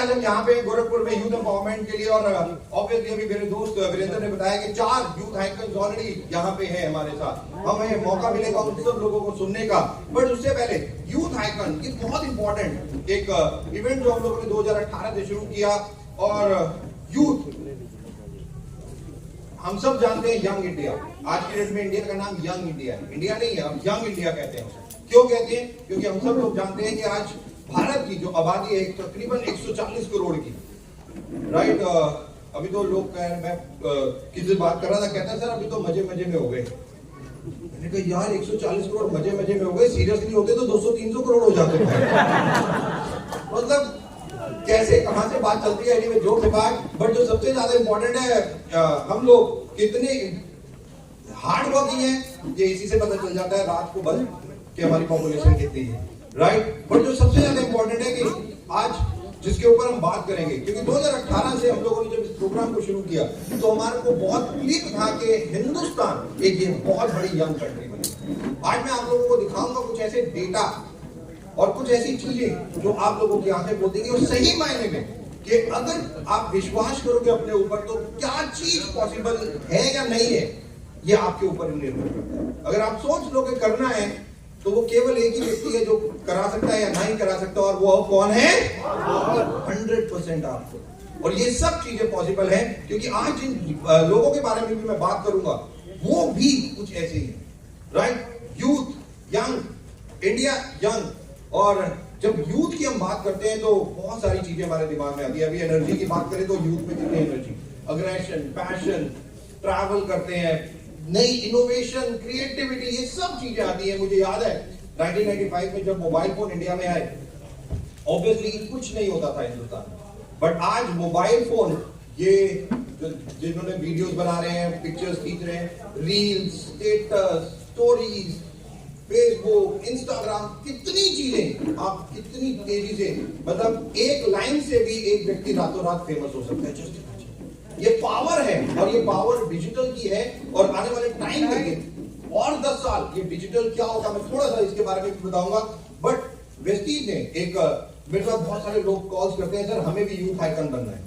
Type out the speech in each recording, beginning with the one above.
आज हम यहाँ पे गोरखपुर में यूथ एम्पावरमेंट के लिए, और ऑब्वियसली अभी मेरे दोस्त वीरेंद्र ने बताया कि 4 यूथ आइकन्स ऑलरेडी यहाँ पे है हमारे साथ। हमें मौका मिलेगा उन सब लोगों को सुनने का, बट उससे पहले यूथ आइकन, ये बहुत इंपॉर्टेंट एक इवेंट जो हम लोगों ने 2018 से शुरू किया। और यूथ, हम सब जानते हैं यंग इंडिया, आज की डेट में इंडिया का नाम यंग इंडिया है। इंडिया नहीं है, हम यंग इंडिया कहते हैं। क्यों कहते हैं? क्योंकि हम सब लोग जानते हैं कि आज भारत की जो आबादी है तकरीबन 140 करोड़ की, राइट। अभी तो लोग कह रहे, मैं किसी से बात कर रहा था, कहता है सर अभी तो मजे मजे में हो गए। मैंने कहा यार 140 करोड़ मजे मजे में हो गए, सीरियसली होते तो 200-300 करोड़ हो जाते मतलब कैसे कहां से बात चलती है। एनीवे, जोक से बात, बट जो सबसे ज्यादा इंपॉर्टेंट है, हम लोग कितने हार्ड वर्किंग है, ये इसी से पता चल जाता है रात को बल कि हमारी पॉपुलेशन कितनी है, राइट। बट जो सबसे ज्यादा इंपॉर्टेंट है कि आज जिसके ऊपर हम बात करेंगे, क्योंकि 2018 से हम लोगों ने जब इस प्रोग्राम को शुरू किया तो हमारे को बहुत क्लिक था कि हिंदुस्तान एक ये बहुत बड़ी यंग कंट्री बनी। आज मैं आप लोगों को दिखाऊंगा कुछ ऐसे डेटा और कुछ ऐसी चीजें जो आप लोगों की आंखें खोल देंगी, और सही मायने में कि अगर आप विश्वास करोगे अपने ऊपर तो क्या चीज पॉसिबल है या नहीं है, ये आपके ऊपर निर्भर करता है। अगर आप सोच लो कि करना है तो वो केवल एक ही व्यक्ति है जो करा सकता है या नहीं करा सकता, और वो कौन है? 100% आपको। और ये सब चीजें पॉसिबल है क्योंकि आज जिन लोगों के बारे में भी मैं बात करूंगा वो भी कुछ ऐसे ही है, right. Youth, young India, young. और जब यूथ की हम बात करते हैं तो बहुत सारी चीजें हमारे दिमाग में आती है। अभी एनर्जी की बात करें तो यूथ में कितनी एनर्जी, अग्रेशन, पैशन, ट्रैवल करते हैं, नई इनोवेशन, क्रिएटिविटी, ये सब चीजें आती है। मुझे याद है 1995 में जब मोबाइल फोन इंडिया में आए, ऑब्वियसली कुछ नहीं होता था हिंदुस्तान में, बट आज मोबाइल फोन, ये जिन्होंने वीडियोस बना रहे हैं, पिक्चर्स खींच रहे हैं, reels, status, stories, Facebook, Instagram, कितनी चीजें, आप कितनी तेजी से, मतलब एक लाइन से भी एक व्यक्ति रातों रात फेमस हो सकता है। जस्ट ये पावर है, और ये पावर डिजिटल की है। और आने वाले टाइम में और 10 साल ये डिजिटल क्या होगा मैं थोड़ा सा इसके बारे में भी बताऊंगा। बट वेस्टीज ने एक, मेरे साथ बहुत सारे लोग कॉल्स करते हैं, सर हमें भी यूथ आइकन बनना है।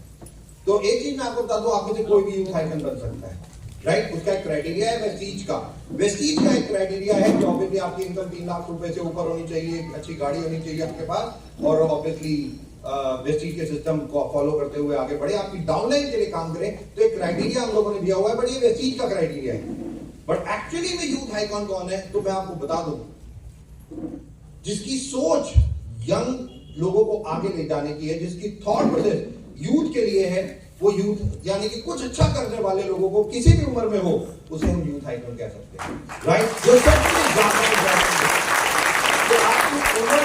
तो एक चीज मैं आपको बता दूं, आप में से कोई भी यूथ आइकन बन सकता है, राइट। उसका एक क्राइटेरिया है वेस्टीज का। वेस्टीज का एक क्राइटेरिया है कि ऑब्वियसली आपकी इनकम 3 लाख रुपए से ऊपर होनी चाहिए, एक अच्छी गाड़ी होनी चाहिए आपके पास, और ऑब्वियसली वेस्टीज के सिस्टम को फॉलो करते हुए आगे बढ़े, आपकी डाउनलाइन के लिए काम करें। तो एक क्राइटेरिया हम लोगों ने दिया हुआ है, बट ये वेस्टीज का क्राइटेरिया है। बट एक्चुअली में यूथ आइकॉन कौन है, तो मैं आपको बता दूं, जिसकी सोच यंग लोगों को आगे ले जाने की है, जिसकी थॉट प्रोसेस यूथ के लिए है, वो यूथ यानी कि कुछ अच्छा करने वाले लोगों को किसी भी उम्र में हो, उसे हम यूथ आइकन कह सकते हैं, राइट। जो सबसे ज्यादा तो आपकी उम्र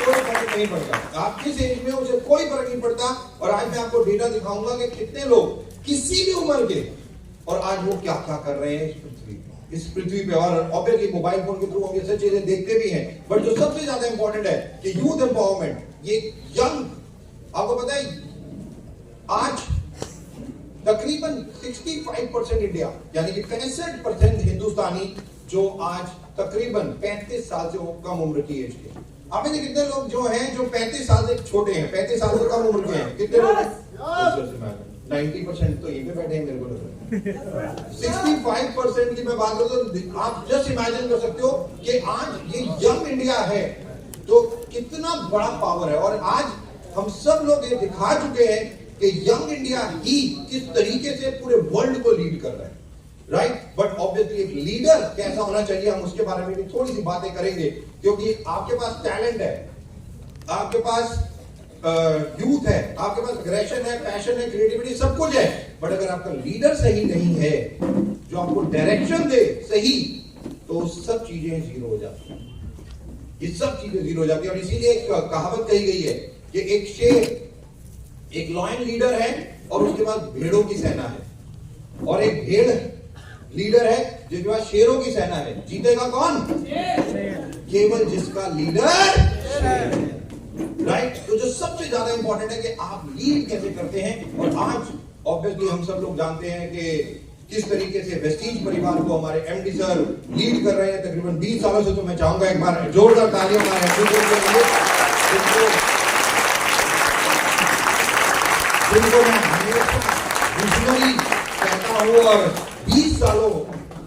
कोई फर्क नहीं पड़ता, आप किस एज में, उसे कोई फर्क नहीं पड़ता। और आज मैं आपको डेटा दिखाऊंगा कि कितने लोग किसी भी उम्र के, और आज वो क्या क्या कर रहे हैं इस पृथ्वी पे। और ऑब्वियसली मोबाइल फोन के थ्रू हम ये सब चीजें देखते भी हैं, बट जो सबसे ज्यादा इंपॉर्टेंट है कि यूथ एम्पावरमेंट, ये यंग, आपको पता है आज तकरीबन 65% इंडिया यानी कि 65% हिंदुस्तानी जो आज तकरीबन 35 साल से कम उम्र की एज के। आप में कितने लोग जो हैं जो 35 साल से छोटे हैं, 35 साल से कम उम्र के हैं, कितने लोग हैं? 90% तो यहीं पे बैठे हैं मेरे को लग रहा है। 65% की मैं बात करूं तो आप जस्ट इमेजिन कर सकते हो कि आज ये यंग इंडिया है तो कितना बड़ा पावर है। और आज हम सब लोग ये दिखा चुके हैं कि यंग इंडिया ही किस तरीके से पूरे वर्ल्ड को लीड कर रहा है, राइट। बट ऑब्वियसली एक लीडर कैसा होना चाहिए, हम उसके बारे में भी थोड़ी सी बातें करेंगे, क्योंकि आपके पास टैलेंट है, आपके पास यूथ है, आपके पास अग्रेशन है, पैशन है, क्रिएटिविटी, सब कुछ है, बट अगर आपका लीडर सही नहीं है जो आपको डायरेक्शन दे सही, तो सब चीजें जीरो हो जाती हैं। ये सब चीजें जीरो हो जाती है। और इसीलिए एक कहावत कही गई है कि एक शेर, एक लॉयन लीडर है और उसके पास भेड़ों की सेना है, और एक भेड़ लीडर है जिसके पास शेरों की सेना है। जीतेगा कौन? केवल जिसका लीडर शेर है, राइट। तो जो सबसे ज्यादा इंपॉर्टेंट है कि आप लीड कैसे करते हैं। और आज ऑब्वियसली हम सब लोग जानते हैं कि किस तरीके से वेस्टीज परिवार को हमारे एमडी सर लीड कर रहे हैं तकरीबन 20 सालों से। तो मैं चाहूंगा एक बार जोरदार तालियां हमारे एमडी सर के लिए। जिनको मैं हमेशा विजनरी कहता हूँ, और 20 सालों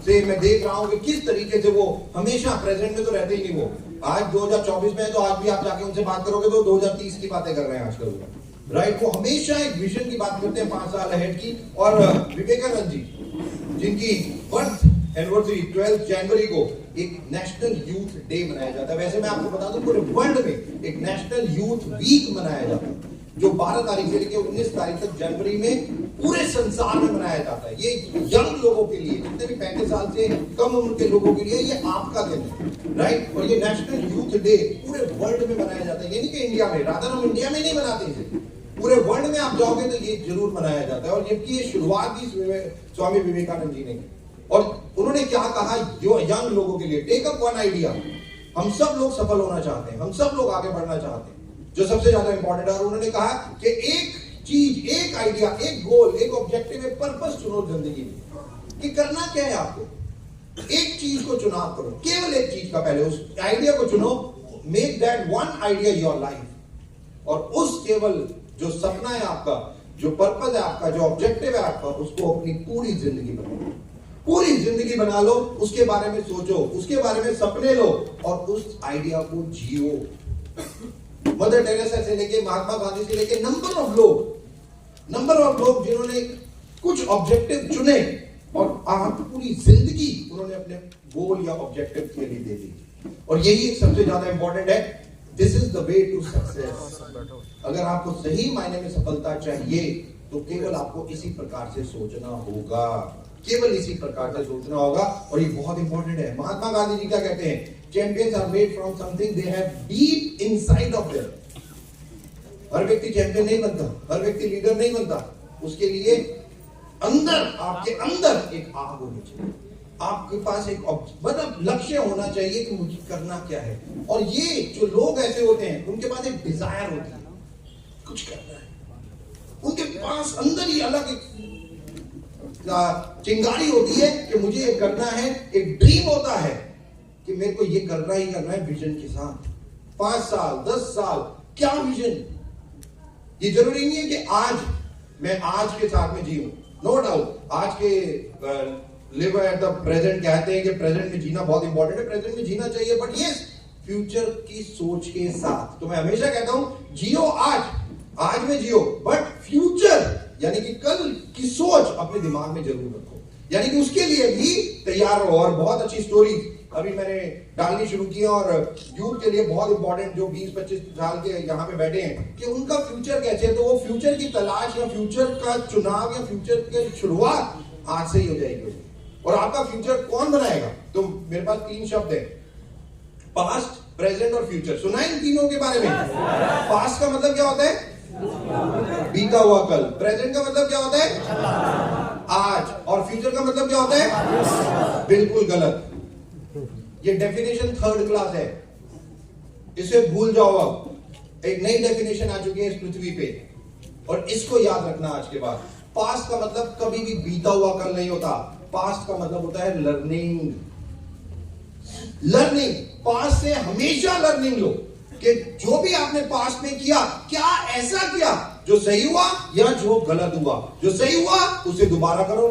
से मैं देख रहा हूँ कि किस तरीके से वो हमेशा प्रेजेंट में तो रहते ही नहीं। वो आज 2024 में है, तो आज भी आप जाके उनसे बात करोगे तो 2030 की बातें कर रहे हैं आजकल, राइट। वो हमेशा एक विजन की बात करते हैं 5 साल अहेड की। और विवेकानंद जी, जिनकी बर्थ एनिवर्सरी 12 जनवरी को एक नेशनल यूथ डे मनाया जाता है। वैसे मैं आपको बता दूं पूरे वर्ल्ड में एक नेशनल यूथ वीक मनाया जाता है, जो 12 तारीख से लेकर 19 तारीख तक जनवरी में पूरे संसार में मनाया जाता है। ये यंग लोगों के लिए, जितने भी 35 साल से कम उम्र के लोगों के लिए ये आपका दिन है, राइट। और ये नेशनल यूथ डे पूरे वर्ल्ड में मनाया जाता है, ये नहीं कि इंडिया में, राधा हम इंडिया में नहीं मनाते इसे, पूरे वर्ल्ड में आप जाओगे तो ये जरूर मनाया जाता है। और जबकि ये शुरुआत भी स्वामी विवेकानंद जी ने की, और उन्होंने क्या कहा यंग लोगों के लिए, टेक अप वन आइडिया। हम सब लोग सफल होना चाहते हैं, हम सब लोग आगे बढ़ना चाहते हैं, जो सबसे ज्यादा इंपॉर्टेंट है। और उन्होंने कहा कि एक चीज, एक आइडिया, एक गोल, एक ऑब्जेक्टिव, एक पर्पस चुनो जिंदगी में कि करना क्या है आपको। एक चीज को चुनाव करो, केवल एक चीज का, पहले उस आइडिया को चुनो, make that one idea your life. और उस केवल जो सपना है आपका, जो पर्पस है आपका, जो ऑब्जेक्टिव है आपका, उसको अपनी पूरी जिंदगी बनाओ, पूरी जिंदगी बना लो, उसके बारे में सोचो, उसके बारे में सपने लो और उस आइडिया को जियो। मदर टेरेसा से लेके महात्मा गांधी से लेके नंबर ऑफ लोग जिन्होंने कुछ ऑब्जेक्टिव चुने और आप पूरी जिंदगी उन्होंने अपने गोल या ऑब्जेक्टिव के लिए दे दी। और यही सबसे ज्यादा इंपॉर्टेंट है, this is the way to success. अगर आपको सही मायने में सफलता चाहिए तो केवल आपको इसी प्रकार से सोचना होगा, केवल इसी प्रकार से सोचना होगा। और ये बहुत इंपॉर्टेंट है। महात्मा गांधी जी क्या कहते हैं, champions are made from something they have deep inside of them. हर व्यक्ति चैंपियन नहीं बनता, हर व्यक्ति लीडर नहीं बनता, उसके लिए अंदर, आपके अंदर एक आग होनी चाहिए, आपके पास एक मतलब लक्ष्य होना चाहिए कि मुझे करना क्या है। और ये जो लोग ऐसे होते हैं, उनके पास एक डिजायर होती है, कुछ करना है, उनके पास अंदर ही अलग एक चिंगारी होती है कि मुझे ये करना है। एक ड्रीम होता है कि मेरे को ये करना ही करना है, विजन के साथ। 5 साल 10 साल क्या विजन। ये जरूरी नहीं है कि आज मैं आज के साथ में जीऊं, नो डाउट। आज के लिव एट द प्रेजेंट कहते हैं कि प्रेजेंट में जीना बहुत इंपॉर्टेंट है, प्रेजेंट में जीना चाहिए, बट ये फ्यूचर की सोच के साथ। तो मैं हमेशा कहता हूं जियो आज में जियो, बट फ्यूचर यानी कि कल की सोच अपने दिमाग में जरूर रखो, यानी कि उसके लिए भी तैयार रहो। और बहुत अच्छी स्टोरी अभी मैंने डालनी शुरू की, और यूथ के लिए बहुत इंपॉर्टेंट, जो 20-25 साल के यहाँ पे बैठे हैं, कि उनका फ्यूचर कैसे है। तो वो फ्यूचर की तलाश या फ्यूचर का चुनाव या फ्यूचर की शुरुआत आज से ही हो जाएगी। और आपका फ्यूचर कौन बनाएगा? तो मेरे पास 3 शब्द है, पास्ट, प्रेजेंट और फ्यूचर। सुना इन तीनों के बारे में? पास्ट का मतलब क्या होता है? बीता हुआ कल। प्रेजेंट का मतलब क्या होता है? आज। और फ्यूचर का मतलब क्या होता है? बिल्कुल गलत। ये डेफिनेशन 3rd क्लास है, इसे भूल जाओ। अब एक नई डेफिनेशन आ चुकी है इस पृथ्वी पे, और इसको याद रखना आज के बाद। पास्ट का मतलब कभी भी बीता हुआ कल नहीं होता। पास्ट का मतलब होता है लर्निंग। पास्ट से हमेशा लर्निंग लो, कि जो भी आपने पास्ट में किया, क्या ऐसा किया जो सही हुआ या जो गलत हुआ। जो सही हुआ उसे दोबारा करो।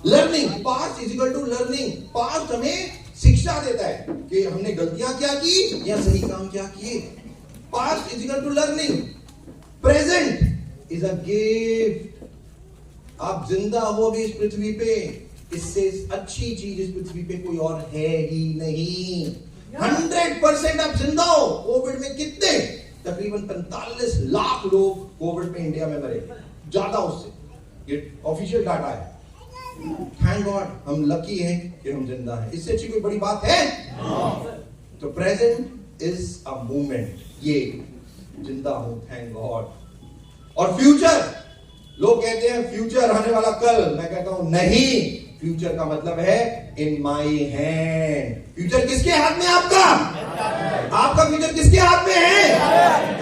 Learning, past is equal to learning. Past हमें शिक्षा देता है कि हमने गलतियां क्या की या सही काम क्या किए। Past is equal to learning. Present is a gift. आप जिंदा हो भी इस पृथ्वी पे, इससे अच्छी चीज इस पृथ्वी पे कोई और है ही नहीं। 100% आप जिंदा हो। कोविड में कितने, तकरीबन 45 लाख लोग कोविड में इंडिया में मरे, ज्यादा उससे, ये ऑफिशियल डाटा है। थैंक गॉड, हम लकी हैं कि हम जिंदा हैं। इससे अच्छी कोई बड़ी बात है? तो प्रेजेंट इज अ मूवमेंट, ये जिंदा हूं, थैंक गॉड। और फ्यूचर, लोग कहते हैं फ्यूचर आने वाला कल, मैं कहता हूं नहीं। फ्यूचर का मतलब है इन माई हैंड। फ्यूचर किसके हाथ में? आपका फ्यूचर किसके हाथ में है?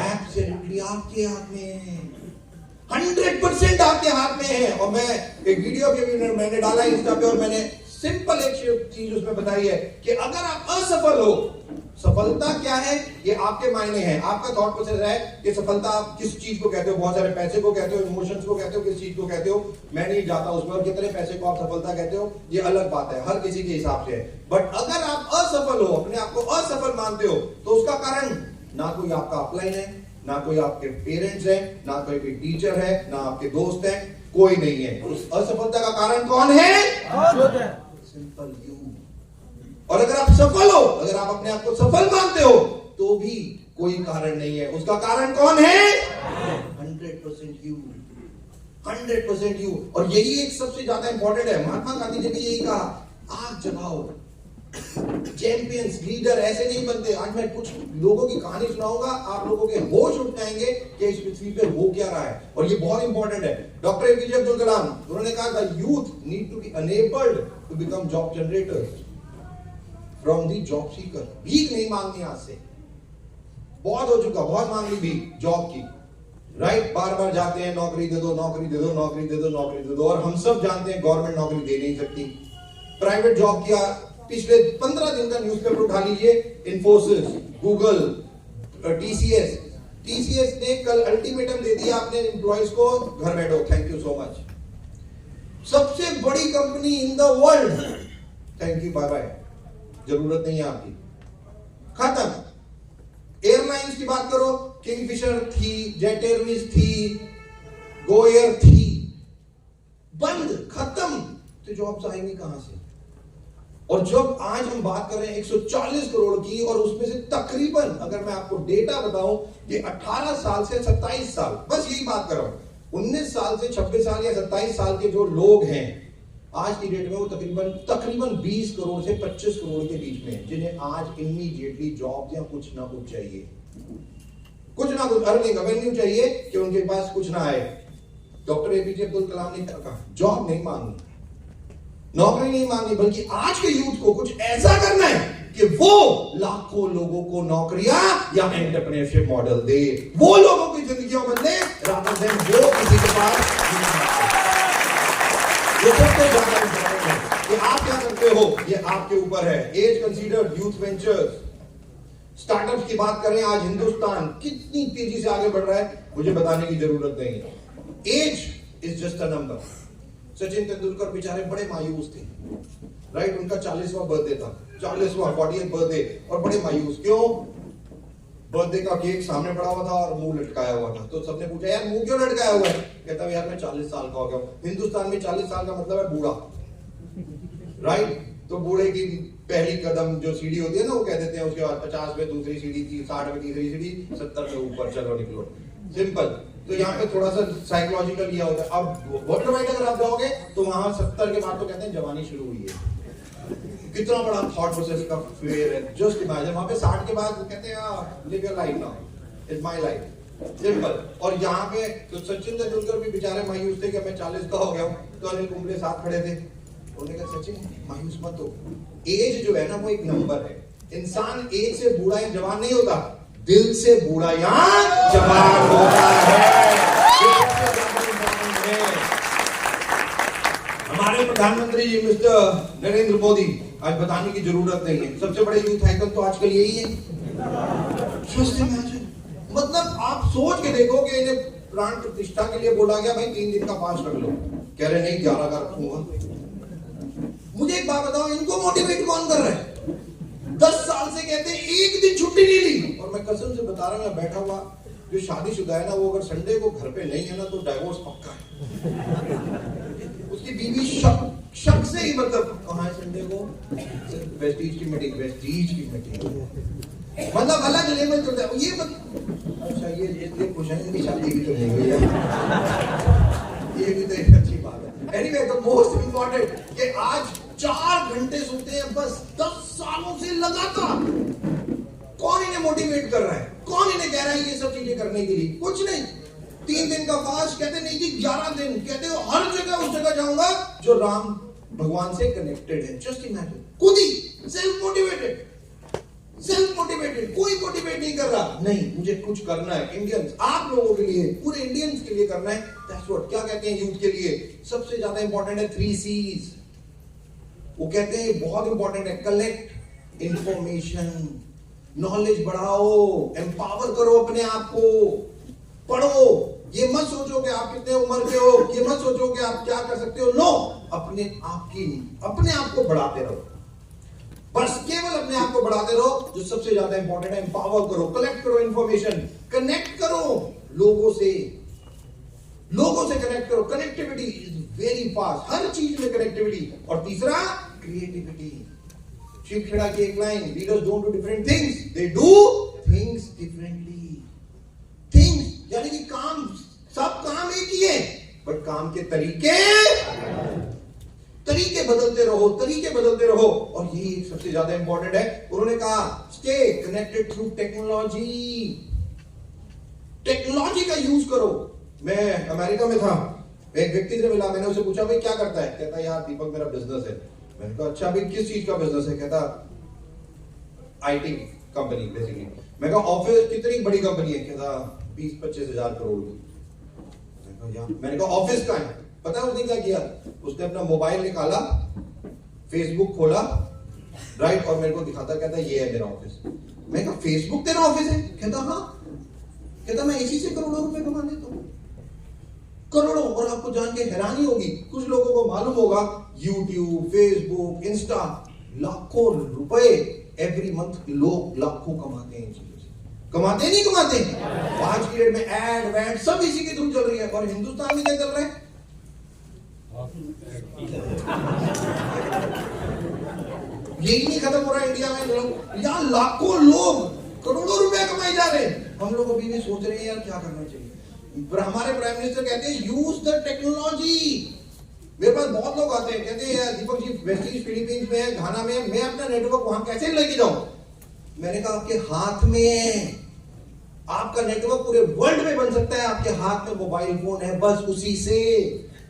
एब्सोल्युटली आपके हाथ में है। 100% आपके हाथ में है। और मैं एक वीडियो भी मैंने डाला इंस्टा पे, और मैंने सिंपल एक चीज उसमें बताई है कि अगर आप असफल हो, सफलता क्या है ये आपके मायने हैं, आपका थॉट प्रोसेस है कि सफलता आप किस चीज को कहते हो। बहुत सारे पैसे को कहते हो, इमोशंस को कहते हो, किस चीज को कहते हो मैं नहीं जाता उसमें, और कितने पैसे को आप सफलता कहते हो ये अलग बात है, हर किसी के हिसाब से है। बट अगर आप असफल हो, अपने आप को असफल मानते हो, तो उसका कारण ना कोई आपका अपलाइन है, ना कोई आपके पेरेंट्स है, ना कोई टीचर है, ना आपके दोस्त है, कोई नहीं है। उस असफलता का कारण कौन है? Simple you. और अगर आप सफल हो, अगर आप अपने आप को सफल मानते हो, तो भी कोई कारण नहीं है। उसका कारण कौन है? 100% यू, 100% यू। और यही एक सबसे ज्यादा इंपॉर्टेंट है। महात्मा गांधी ने भी यही कहा, आग जगाओ। चैंपियंस, लीडर ऐसे नहीं बनते। आज मैं कुछ लोगों की कहानी सुनाऊंगा, आप लोगों के होश उठ जाएंगे कि इस पृथ्वी पे हो क्या रहा है, और ये बहुत इंपॉर्टेंट है। डॉक्टर एपीजे अब्दुल कलाम, उन्होंने कहा the youth need to be enabled to become job generators from the job seeker. भीख नहीं मांगनी आज से, बहुत हो चुका, बहुत मांग ली भीख जॉब की, राइट? बार बार जाते हैं, नौकरी दे दो, नौकरी दे दो, नौकरी दे दो, नौकरी दे दो। और हम सब जानते हैं गवर्नमेंट नौकरी दे नहीं सकती। प्राइवेट जॉब किया, पिछले 15 दिन का न्यूज़पेपर उठा लीजिए, इन्फोसिस, गूगल, टीसीएस ने कल अल्टीमेटम दे दिया अपने एम्प्लॉइज को, घर बैठो, थैंक यू सो मच। सबसे बड़ी company in the world, thank you bye bye, जरूरत नहीं है आपकी, खत्म। एयरलाइंस की बात करो, किंगफिशर थी, जेट एयरवेज थी, गो एयर थी, बंद, खत्म। तो जॉब्स आएंगी कहां से? और जब आज हम बात कर रहे हैं 140 करोड़ की, और उसमें से तकरीबन, अगर मैं आपको डेटा बताऊं, कि 18 साल से 27 साल, बस यही बात कर रहा हूं, 19 साल से 26 साल या 27 साल के जो लोग हैं आज की डेट में, वो तकरीबन 20 करोड़ से 25 करोड़ के बीच में, जिन्हें आज इमीडिएटली जॉब या कुछ ना कुछ चाहिए, कुछ ना कुछ अर्निंग एवेन्यू चाहिए कि उनके पास कुछ ना आए। डॉक्टर एपीजे अब्दुल कलाम ने कहा, जॉब नहीं मांगनी, नौकरी नहीं मांगनी, बल्कि आज के यूथ को कुछ ऐसा करना है कि वो लाखों लोगों को नौकरियां या एंटरप्रेन्योरशिप मॉडल दे, वो लोगों की जिंदगियों बदले, रादर देन वो किसी के पास। ये सबसे ज्यादा इंपॉर्टेंट है कि आप क्या करते हो, ये आपके ऊपर है। Age considered, youth ventures, startups की बात करें, आज हिंदुस्तान कितनी तेजी से आगे बढ़ रहा है, मुझे बताने की जरूरत नहीं है। Age is just a number. Sachin Tendulkar बेचारे बड़े मायूस थे, राइट? उनका 40वां बर्थडे था, 40वां 40th बर्थडे, और बड़े मायूस। क्यों? बर्थडे का केक सामने पड़ा हुआ था और मुंह लटकाया हुआ था। तो सबने पूछा, यार मुंह क्यों लटकाया हुआ है? कहता है, यार मैं 40 साल का हो गया हूं। हिंदुस्तान में 40 साल का मतलब है बूढ़ा, राइट? तो बूढ़े की पहली कदम जो सीढ़ी होती है ना, वो कह देते हैं, उसके बाद 50 में दूसरी सीढ़ी थी, 60 में तीसरी सीढ़ी, 70 में ऊपर, चलो निकलो, सिंपल। तो यहाँ पे थोड़ा सा साइकोलॉजिकल लिया होता है। अब वाटर वाइट अगर आप जाओगे तो वहां 70 के बाद तो कहते हैं जवानी शुरू हुई है। कितना बड़ा थॉट प्रोसेस का फेयर है, जस्ट इमेजिन। वहां पे 60 के बाद कहते हैं live your life now, it's my life, simple. और यहाँ पे तो सचिन तेंदुलकर भी बेचारे मायूस थे कि मैं 40 का हो गया हूँ। तो अनिल कुंबले साथ खड़े थे, उन्होंने कहा, सचिन मायूस मत हो, एज जो है ना वो एक नंबर है। इंसान एज से बूढ़ा या जवान नहीं होता, दिल से बूढ़ा या जवान होता है। हमारे प्रधानमंत्री जी मिस्टर नरेंद्र मोदी, आज बताने की जरूरत नहीं है, सबसे बड़े यूथ आइकन तो आजकल यही है। मतलब आप सोच के देखो कि इन्हें प्राण प्रतिष्ठा के लिए बोला गया, भाई 3 दिन का फास्ट रख लो, कह रहे नहीं 11 का रखूंगा। मुझे एक बात बताओ, इनको मोटिवेट कौन कर रहा है? 10 साल से कहते हैं एक दिन छुट्टी नहीं ली। और मैं कसम से बता रहा हूं, मैं बैठा हुआ, जो शादीशुदा है ना, वो अगर संडे को घर पे नहीं है ना, तो डाइवोर्स पक्का है। उसकी बीवी शक से ही, मतलब कहाँ है संडे को, वेस्टीज की मीटिंग, वेस्टीज की मीटिंग, मतलब अलग लेवल चलता है ये। अच्छा, ये इसलिए खुश है, इनकी शादी भी तो नहीं हुई है, ये भी तो एक अच्छी बात है। एनीवे, द मोस्ट इंपॉर्टेंट कि आज 4 घंटे सोते हैं बस, 10 सालों से लगातार। कौन इन्हें मोटिवेट कर रहा है? कौन इन्हें कह रहा है ये सब चीजें करने के लिए? कुछ नहीं। 3 दिन का फास्ट, कहते नहीं जी 11 दिन, कहते हो हर जगह उस जगह जाऊंगा जो राम भगवान से कनेक्टेड है। जस्ट इमेजिन, खुद ही सेल्फ मोटिवेटेड, कोई मोटिवेट नहीं कर रहा। नहीं, मुझे कुछ करना है, इंडियंस, आप लोगों के लिए, पूरे इंडियंस के लिए करना है। दैट्स व्हाट, क्या कहते हैं यूथ के लिए सबसे ज्यादा इंपॉर्टेंट है 3 C's। वो कहते हैं बहुत इंपॉर्टेंट है, कलेक्ट इंफॉर्मेशन, नॉलेज बढ़ाओ, एम्पावर करो अपने आप को, पढ़ो। ये मत सोचो कि आप कितने उम्र के हो, ये मत सोचो कि आप क्या कर सकते हो। नो, अपने आप को बढ़ाते रहो, बस केवल अपने आप को बढ़ाते रहो। जो सबसे ज्यादा इंपॉर्टेंट है, एम्पावर करो, कलेक्ट करो इंफॉर्मेशन, कनेक्ट करो लोगों से कनेक्ट करो। कनेक्टिविटी इज वेरी फास्ट, हर चीज में कनेक्टिविटी। और तीसरा, क्रिएटिविटी। शिव खेड़ा की एक line, leaders don't do different things, they do things differently. Things यानी कि काम, सब काम एक ही है, बट काम के तरीके बदलते रहो। और यही सबसे ज्यादा इंपॉर्टेंट है। उन्होंने कहा स्टे कनेक्टेड थ्रू टेक्नोलॉजी का यूज करो। मैं अमेरिका में था, एक व्यक्ति से मिला, मैंने उसे पूछा भाई क्या करता है? कहता यार दीपक मेरा बिजनेस है। मैंने कहा अच्छा भाई किस चीज का बिजनेस है? कहता आईटी कंपनी बेसिकली। मैं कहा ऑफिस कितनी बड़ी कंपनी है? कहता 20-25 हजार करोड़ की। मैंने कहा ऑफिस का है? पता है उसने क्या किया? उसने अपना मोबाइल निकाला, फेसबुक खोला, राइट, और मेरे को दिखाता, कहता ये है मेरा ऑफिस। मैं कहा फेसबुक तेरा ऑफिस है? कहता हाँ। कहता मैं इसी से करोड़ों रुपए कमा लेता हूं, करोड़ों। और आपको जान के हैरानी होगी, कुछ लोगों को मालूम होगा यूट्यूब, फेसबुक, इंस्टा, लाखों रुपए एवरी मंथ लोग लाखों कमाते हैं इन चीजों से। कमाते नहीं कमाते? आज की डेट में एड वैड सब इसी के थ्रू चल रही है। और हिंदुस्तान में क्या चल रहा है? यही नहीं खत्म हो रहा है इंडिया में। लोग यहाँ लाखों लोग करोड़ों रुपए कमाए जा रहे हैं। हम लोग अभी भी सोच रहे हैं यार क्या करना चाहिए। पर हमारे प्राइम मिनिस्टर कहते हैं यूज द टेक्नोलॉजी। मेरे पास बहुत लोग आते हैं, कहते हैं Deepak ji West Indies, Philippines में है, घाना में, मैं अपना नेटवर्क वहां कैसे लेके जाऊं? मैंने कहा आपके हाथ में है। आपका नेटवर्क पूरे वर्ल्ड में बन सकता है। आपके हाथ में मोबाइल फोन है, बस उसी से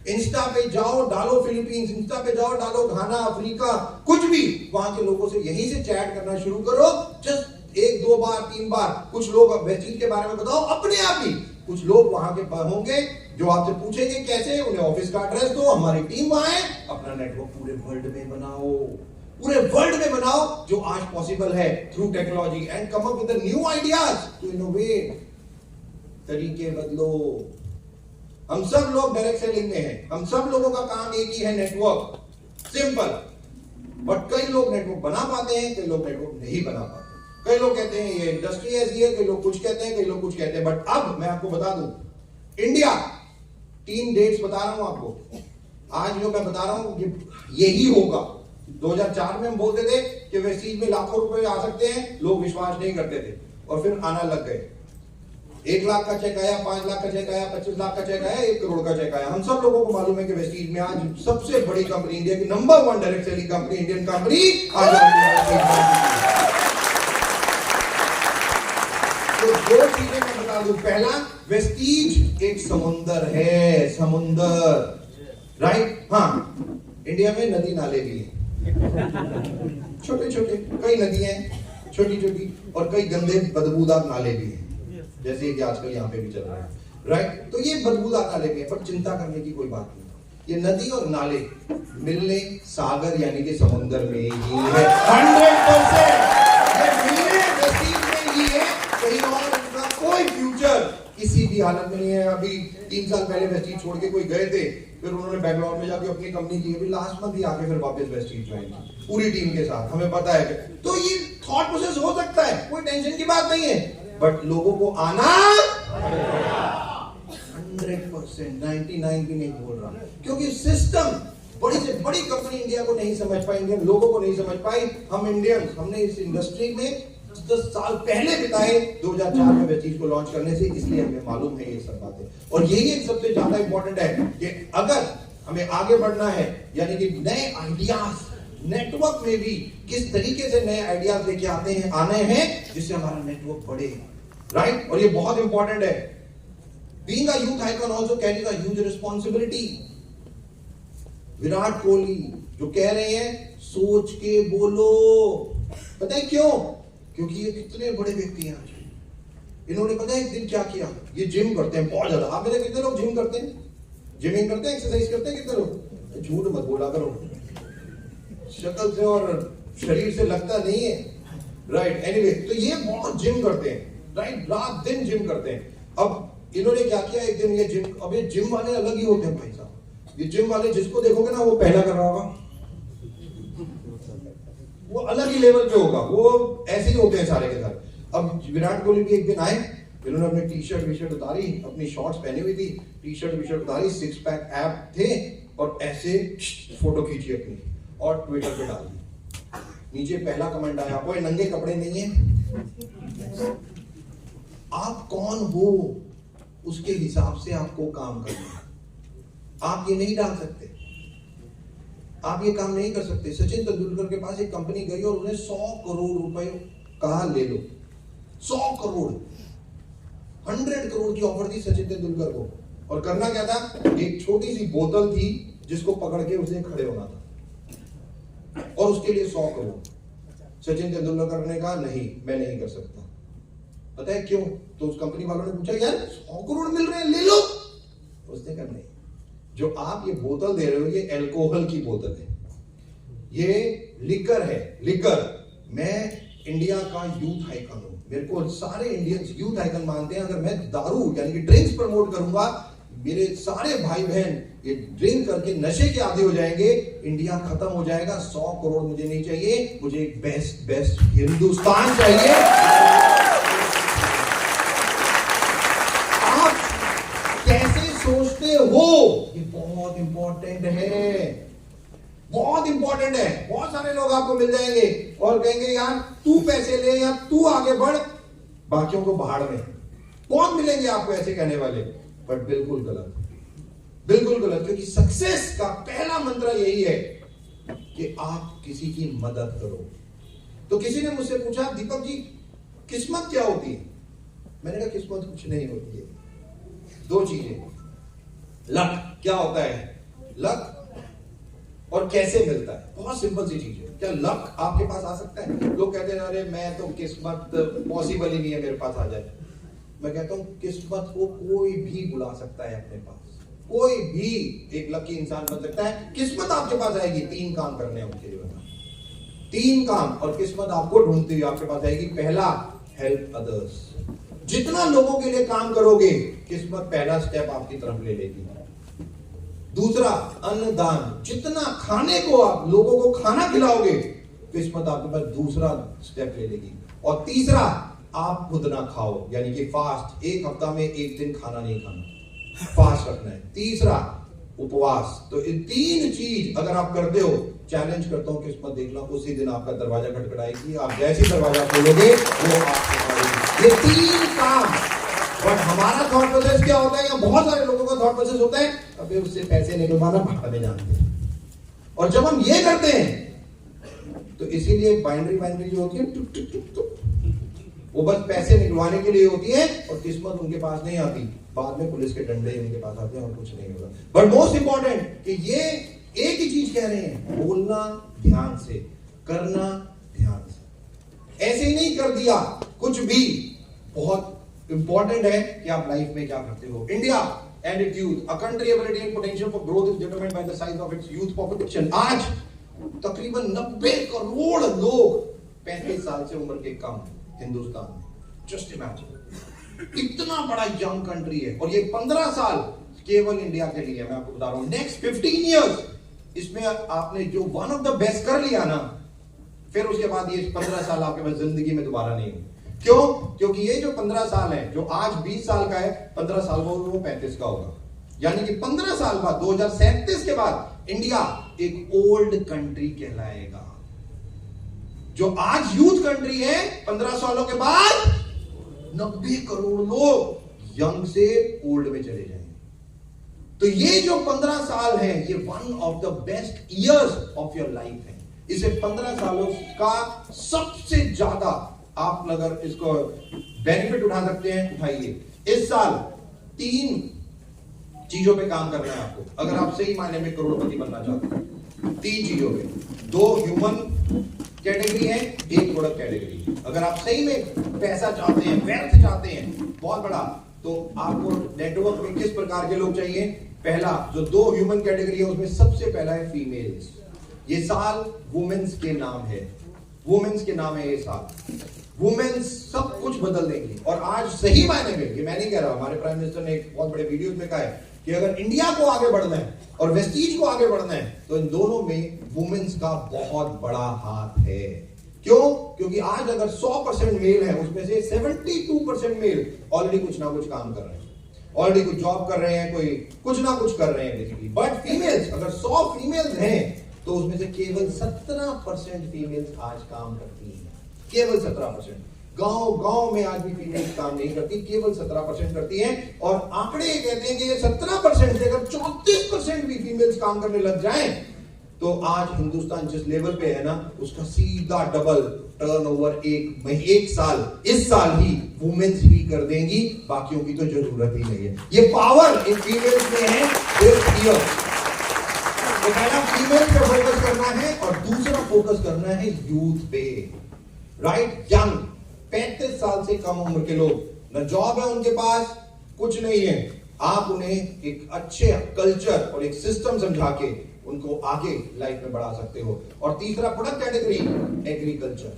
इंस्टा पे जाओ, डालो फिलीपींस, इंस्टा पे जाओ, डालो घाना, अफ्रीका, कुछ भी, वहां के लोगों से यहीं से चैट करना शुरू करो। जस्ट 1-2 बार 3 बार। कुछ लोग वेस्ट इंडीज के बारे में बताओ अपने आप ही। कुछ लोग वहां के होंगे जो आपसे पूछेंगे कैसे, उन्हें ऑफिस का एड्रेस दो, हमारी टीम वहां है। अपना नेटवर्क पूरे वर्ल्ड में बनाओ, पूरे वर्ल्ड में बनाओ, जो आज पॉसिबल है through technology. And come up with new ideas to innovate. तरीके बदलो। हम सब लोग डायरेक्ट सेलिंग में हैं, हम सब लोगों का काम एक ही है, नेटवर्क, सिंपल। बट कई लोग नेटवर्क बना पाते हैं, कई लोग नेटवर्क नहीं बना पाते। कई लोग कहते हैं ये इंडस्ट्री ऐसी है, कई लोग कुछ कहते हैं, कई लोग कुछ कहते हैं। बट अब मैं आपको बता दूं, इंडिया 3 डेट्स बता रहा हूं आपको आज जो मैं बता रहा हूं यही होगा। 2004 में हम बोलते थे कि वेस्ट इंडीज में लाखों रुपए आ सकते हैं, लोग विश्वास नहीं करते थे, और फिर आना लग गए। 1 लाख का चेक आया, 5 लाख का चेक आया, 25 लाख का चेक आया, 1 करोड़ का चेक आया। हम सब लोगों को मालूम है कि वेस्ट इंडीज में आज सबसे बड़ी कंपनी, इंडिया की number 1 direct selling company, Indian company आज तो 2 चीजें मैं बता दूं। पहला, वेस्टीज एक समुंदर है, समुंदर, राइट। हाँ, इंडिया में नदी नाले भी हैं, छोटे छोटे कई नदियां हैं, छोटी छोटी, और कई गंदे बदबूदार नाले भी हैं, जैसे कि आजकल यहाँ पे भी चल रहा है, राइट। तो ये बदबूदार नाले भी हैं, पर चिंता करने की कोई बात नहीं। ये नदी और नाले मिलने सागर यानी कि समुंदर में ही है। 100% ये मिलने वेस्टीज में ही है, कहीं और इनका कोई फ्यूचर किसी भी हालत में नहीं है। अभी 3 साल पहले वेस्टीज छोड़ के कोई गए थे, फिर उन्होंने बैंगलोर में जाके अपनी कंपनी की, अभी लास्ट मंथ ही आके फिर वापस वेस्टीज ज्वाइन की पूरी टीम के साथ, हमें पता है। तो ये थॉट प्रोसेस हो सकता है, कोई टेंशन की बात नहीं है, बट लोगों को आना 100%, 99 भी नहीं बोल रहा, क्योंकि सिस्टम बड़ी से बड़ी कंपनी इंडिया को नहीं समझ पाई, इंडियन लोगों को नहीं समझ पाई। हम इंडियंस, हमने इस इंडस्ट्री में 10 साल पहले बिताए 2004 में वेस्टीज को लॉन्च करने से, इसलिए हमें मालूम है ये सब बातें। और यही एक सबसे ज्यादा इंपॉर्टेंट है कि अगर हमें आगे बढ़ना है, यानी कि नए आइडियाज, नेटवर्क में भी किस तरीके से नए आइडियाज लेके आने हैं जिससे हमारा नेटवर्क बढ़े, राइट। और ये बहुत इंपॉर्टेंट है। Being a youth icon also carries a huge responsibility. Virat Kohli जो कह रहे हैं सोच के बोलो, पता है क्यों? क्योंकि ये कितने बड़े व्यक्ति हैं आज। इन्होंने पता है एक दिन क्या किया, ये जिम करते हैं बहुत ज्यादा। आप मेरे कितने लोग जिम करते हैं, जिमिंग करते हैं, एक्सरसाइज करते हैं कितने लोग? झूठ मत बोला करो, शक्ल से और शरीर से लगता नहीं है। राइट। एनीवे, तो ये बहुत जिम करते हैं, राइट, रात दिन जिम करते हैं। अब इन्होंने क्या किया, एक दिन ये जिम, अब ये जिम वाले अलग ही होते हैं भाई साहब। ये जिम वाले जिसको देखोगे ना वो पहला कर रहा होगा, वो अलग ही लेवल पे होगा, वो ऐसे ही होते हैं सारे के सारे। अब विराट कोहली भी एक दिन आए, इन्होंने अपनी टी शर्ट उतारी, अपनी शॉर्ट्स पहनी हुई थी, टी शर्ट उतारी, 6 पैक ऐप थे और ऐसे फोटो खींची अपनी और ट्विटर पे डाल दी। नीचे पहला कमेंट आया, कोई नंगे कपड़े नहीं है। आप कौन हो उसके हिसाब से आपको काम करना है। आप ये नहीं डाल सकते, आप ये काम नहीं कर सकते। सचिन तेंदुलकर के पास एक कंपनी गई और उन्हें 100 करोड़ रुपए कहा ले लो, 100 करोड़, 100 करोड़ की ऑफर थी सचिन तेंदुलकर को। और करना क्या था, एक छोटी सी बोतल थी जिसको पकड़ के उसे खड़े होना था और उसके लिए 100 करोड़। सचिन तेंदुलकर ने कहा नहीं, मैं नहीं कर सकता। पता है क्यों? तो उस कंपनी वालों ने पूछा यार 100 करोड़ मिल रहे हैं, ले लो। उसने कहा नहीं, जो आप ये बोतल दे रहे हो ये अल्कोहल की बोतल है, ये लिकर है, लिकर। मैं इंडिया का यूथ आइकन हूं, मेरे को सारे इंडियंस यूथ आइकन मानते हैं। अगर मैं दारू यानी कि ड्रिंक्स प्रमोट करूंगा, मेरे सारे भाई बहन ये ड्रिंक करके नशे के आदी हो जाएंगे, इंडिया खत्म हो जाएगा। 100 करोड़ मुझे नहीं चाहिए, मुझे एक बेस्ट हिंदुस्तान चाहिए। आप कैसे सोचते हो ये बहुत इंपॉर्टेंट है, बहुत इंपॉर्टेंट है। बहुत सारे लोग आपको मिल जाएंगे और कहेंगे यार तू पैसे ले या तू आगे बढ़, बाकियों को भाड़ में। कौन मिलेंगे आपको ऐसे कहने वाले? बट बिल्कुल गलत, बिल्कुल गलत। क्योंकि सक्सेस का पहला मंत्र यही है कि आप किसी की मदद करो। तो किसी ने मुझसे पूछा दीपक जी किस्मत क्या होती है? मैंने कहा किस्मत कुछ नहीं होती है, 2 चीजें। लक क्या होता है, लक, और कैसे मिलता है। बहुत सिंपल सी चीज है। क्या लक आपके पास आ सकता है? लोग कहते हैं अरे मैं तो किस्मत पॉसिबल ही नहीं है मेरे पास आ जाए। मैं कहता हूं किस्मत को कोई भी बुला सकता है अपने पास, कोई भी एक लकी इंसान बन सकता है। किस्मत आपके पास आएगी, 3 काम करने हैं उनके लिए, 3 काम, और किस्मत आपको ढूंढती हुई आपके पास आएगी। पहला, हेल्प अदर्स। जितना लोगों के लिए काम करोगे किस्मत पहला स्टेप आपकी तरफ ले लेगी। दूसरा, अन्नदान। जितना खाने को आप लोगों को खाना खिलाओगे किस्मत आपके पास दूसरा स्टेप ले लेगी। और तीसरा, आप खुद ना खाओ, यानी कि फास्ट, 1 हफ्ता में 1 दिन खाना नहीं खाना, फास्ट रखना है। तीसरा, उपवास। तो ये 3 चीज अगर आप करते हो, चैलेंज करता हूं किस्मत देख लो, उसी दिन आपका दरवाजा खटखटाएगी। आप जैसे दरवाजा खोलोगे वो आपको, ये 3 काम। बट हमारा थॉट प्रोसेस क्या होता है, या बहुत सारे लोगों का थॉट प्रोसेस होता है अबे उससे पैसे निकलवाना, भाड़ में जानते हैं। और जब हम ये करते हैं तो इसीलिए बाइनरी जो होती है टुक टुक टुक टुक, वो बस पैसे निकलवाने के लिए होती है और किस्मत उनके पास नहीं आती। बाद में पुलिस के डंडे उनके पास आते हैं और कुछ नहीं होगा। बट मोस्ट इंपॉर्टेंट कि ये एक ही चीज कह रहे हैं, बोलना ध्यान से, करना ध्यान से। ऐसे ही नहीं कर दिया कुछ भी। बहुत इंपॉर्टेंट है कि आप लाइफ में क्या करते हो। India and it's youth, a country ability and potential for growth is determined by the size of its youth population. आज तकरीबन 90 करोड़ लोग 35 साल से उम्र के कम हिंदुस्तान में। जस्ट इमेजिन, इतना बड़ा यंग कंट्री है। और ये 15 साल केवल इंडिया के लिए, मैं आपको बता रहा हूं। नेक्स्ट 15 इयर्स इसमें आपने जो वन ऑफ द बेस्ट कर लिया ना, फिर उसके बाद ये 15 साल आपके पास जिंदगी में दोबारा नहीं होंगे। क्यों? क्योंकि ये जो 15 साल है, जो आज 20 साल का है, 15 साल बाद वो 35 का होगा। यानी कि 15 साल बाद 2037 के बाद इंडिया एक ओल्ड कंट्री कहलाएगा। जो आज यूथ कंट्री है, 15 सालों के बाद 90 करोड़ लोग यंग से ओल्ड में चले जाएंगे। तो ये जो 15 साल है, ये one of the best years of your life है। इसे 15 सालों का सबसे ज्यादा आप अगर इसको बेनिफिट उठा सकते हैं, उठाइए। इस साल 3 चीजों पे काम करना है आपको, अगर आप सही मायने में करोड़पति बनना चाहते हैं। 3 चीजों पे, 2 ह्यूमन कैटेगरी है, 1 प्रोडक्ट कैटेगरी है। अगर आप सही में पैसा चाहते हैं, वेल्थ चाहते हैं बहुत बड़ा, तो आपको नेटवर्क में किस प्रकार के लोग चाहिए? पहला, जो 2 ह्यूमन कैटेगरी है उसमें सबसे पहला है फीमेल्स। ये साल वुमेन्स के नाम है। वुमेन्स के नाम है ये साल। वुमेन्स सब कुछ बदल देंगी। और आज सही मायने में, ये मैं नहीं कह रहा, हमारे प्राइम मिनिस्टर ने एक बहुत बड़े वीडियो में कहा है कि अगर इंडिया को आगे बढ़ना है और वेस्टीज को आगे बढ़ना है तो इन दोनों में वुमेन्स का बहुत बड़ा हाथ है। क्यों? क्योंकि आज अगर 100% मेल है, उसमें से 72% मेल ऑलरेडी कुछ ना कुछ काम कर रहे हैं, ऑलरेडी कुछ जॉब कर रहे हैं, कोई कुछ ना कुछ कर रहे हैं बेसिकली। बट फीमेल्स, अगर 100 फीमेल्स हैं तो उसमें से केवल 17% फीमेल्स आज काम करती हैं। केवल 17%। गांव में आज भी फीमेल्स काम नहीं करती, केवल 17% करती हैं। और आंकड़े कहते हैं कि ये 17% से अगर 34% भी फीमेल्स काम करने लग जाएं तो आज हिंदुस्तान जिस लेवल पे है ना, उसका सीधा डबल टर्नओवर एक साल, इस साल ही वुमेन्स ही कर देंगी, बाकियों की तो जरूरत ही नहीं है। ये पावर इन फीमेल्स में है। तो पहला फीमेल्स पे फोकस करना है और दूसरा फोकस करना है यूथ पे, राइट? यंग 35 साल से कम उम्र के लोग, न जॉब है उनके पास, कुछ नहीं है। आप उन्हें एक अच्छे कल्चर और एक सिस्टम समझा के उनको आगे लाइफ में बढ़ा सकते हो। और तीसरा प्रोडक्ट कैटेगरी एग्रीकल्चर।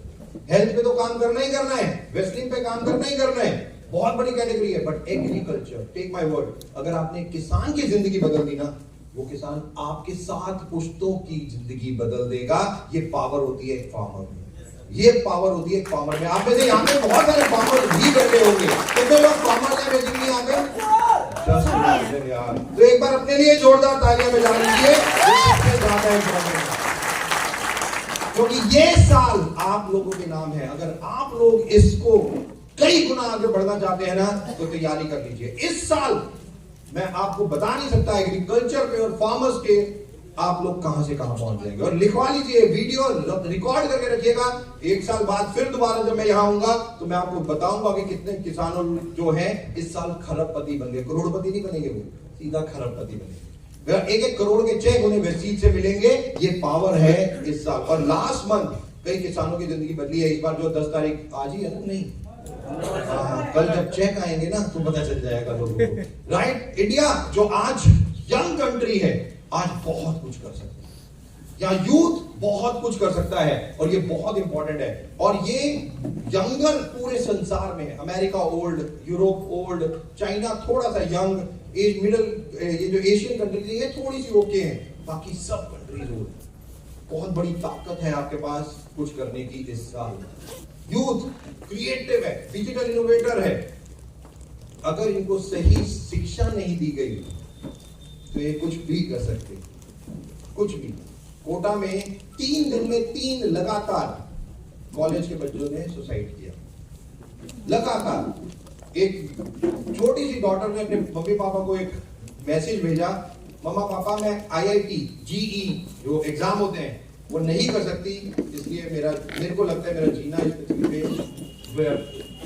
हेल्थ पे तो काम करना ही करना है, वेस्टलिंग पे काम करना ही करना है, बहुत बड़ी कैटेगरी है। But agriculture, take my word, अगर आपने किसान की जिंदगी बदल दी ना, वो किसान आपके 7 पुश्तों की जिंदगी बदल देगा। ये पावर होती है एक फार्मर में, ये पावर होती है एक फार्मर में। आप में से यहाँ पे बहुत सारे फार्मर भी बैठे होंगे, कितने लोग फार्मर है बेसिकली यहाँ पे? यार, तो एक बार अपने लिए जोरदार तालियां बजा लीजिए, क्योंकि ये साल आप लोगों के नाम है। अगर आप लोग इसको कई गुना आगे बढ़ना चाहते हैं ना, तो तैयारी कर लीजिए। इस साल मैं आपको बता नहीं सकता एग्रीकल्चर पे और फार्मर्स के आप लोग कहां से कहां पहुंच जाएंगे। और लिखवा लीजिए, वीडियो रिकॉर्ड करके रखिएगा। एक साल बाद फिर दोबारा जब मैं यहां आऊंगा तो मैं आपको बताऊंगा कि कितने किसानों जो हैं इस साल खरबपति बन गए। करोड़पति नहीं बनेंगे, वो सीधा खरबपति बनेंगे। 1-1 करोड़ के चेक उन्हें वेस्टीज से मिलेंगे। ये पावर है इस साल। और लास्ट मंथ कई किसानों की जिंदगी बदली है। इस बार जो 10 तारीख आज ही है ना, नहीं कल जब चेक आएंगे ना तो पता चल जाएगा लोगों को, राइट? इंडिया जो आज यंग कंट्री है, आज बहुत कुछ कर सकता है। या यूथ बहुत कुछ कर सकता है और ये बहुत इंपॉर्टेंट है। और ये यंगर पूरे संसार में है। America old, Europe old, China थोड़ा सा यंग, एज मिडिल, ये जो एशियन कंट्रीज है ये थोड़ी सी ओके है, बाकी सब कंट्रीज ओल्ड। बहुत बड़ी ताकत है आपके पास कुछ करने की इस साल। यूथ क्रिएटिव है, डिजिटल इनोवेटर है। अगर इनको सही शिक्षा नहीं दी गई तो ये कुछ भी कर सकते, कुछ भी। कोटा में 3 दिन में 3 लगातार कॉलेज के बच्चों ने सुसाइड किया, लगातार। एक छोटी सी डॉटर ने अपने मम्मी पापा को एक मैसेज भेजा, मम्मा पापा मैं IIT GE जो एग्जाम होते हैं वो नहीं कर सकती, इसलिए मेरे को लगता है मेरा जीना इस पृथ्वी पे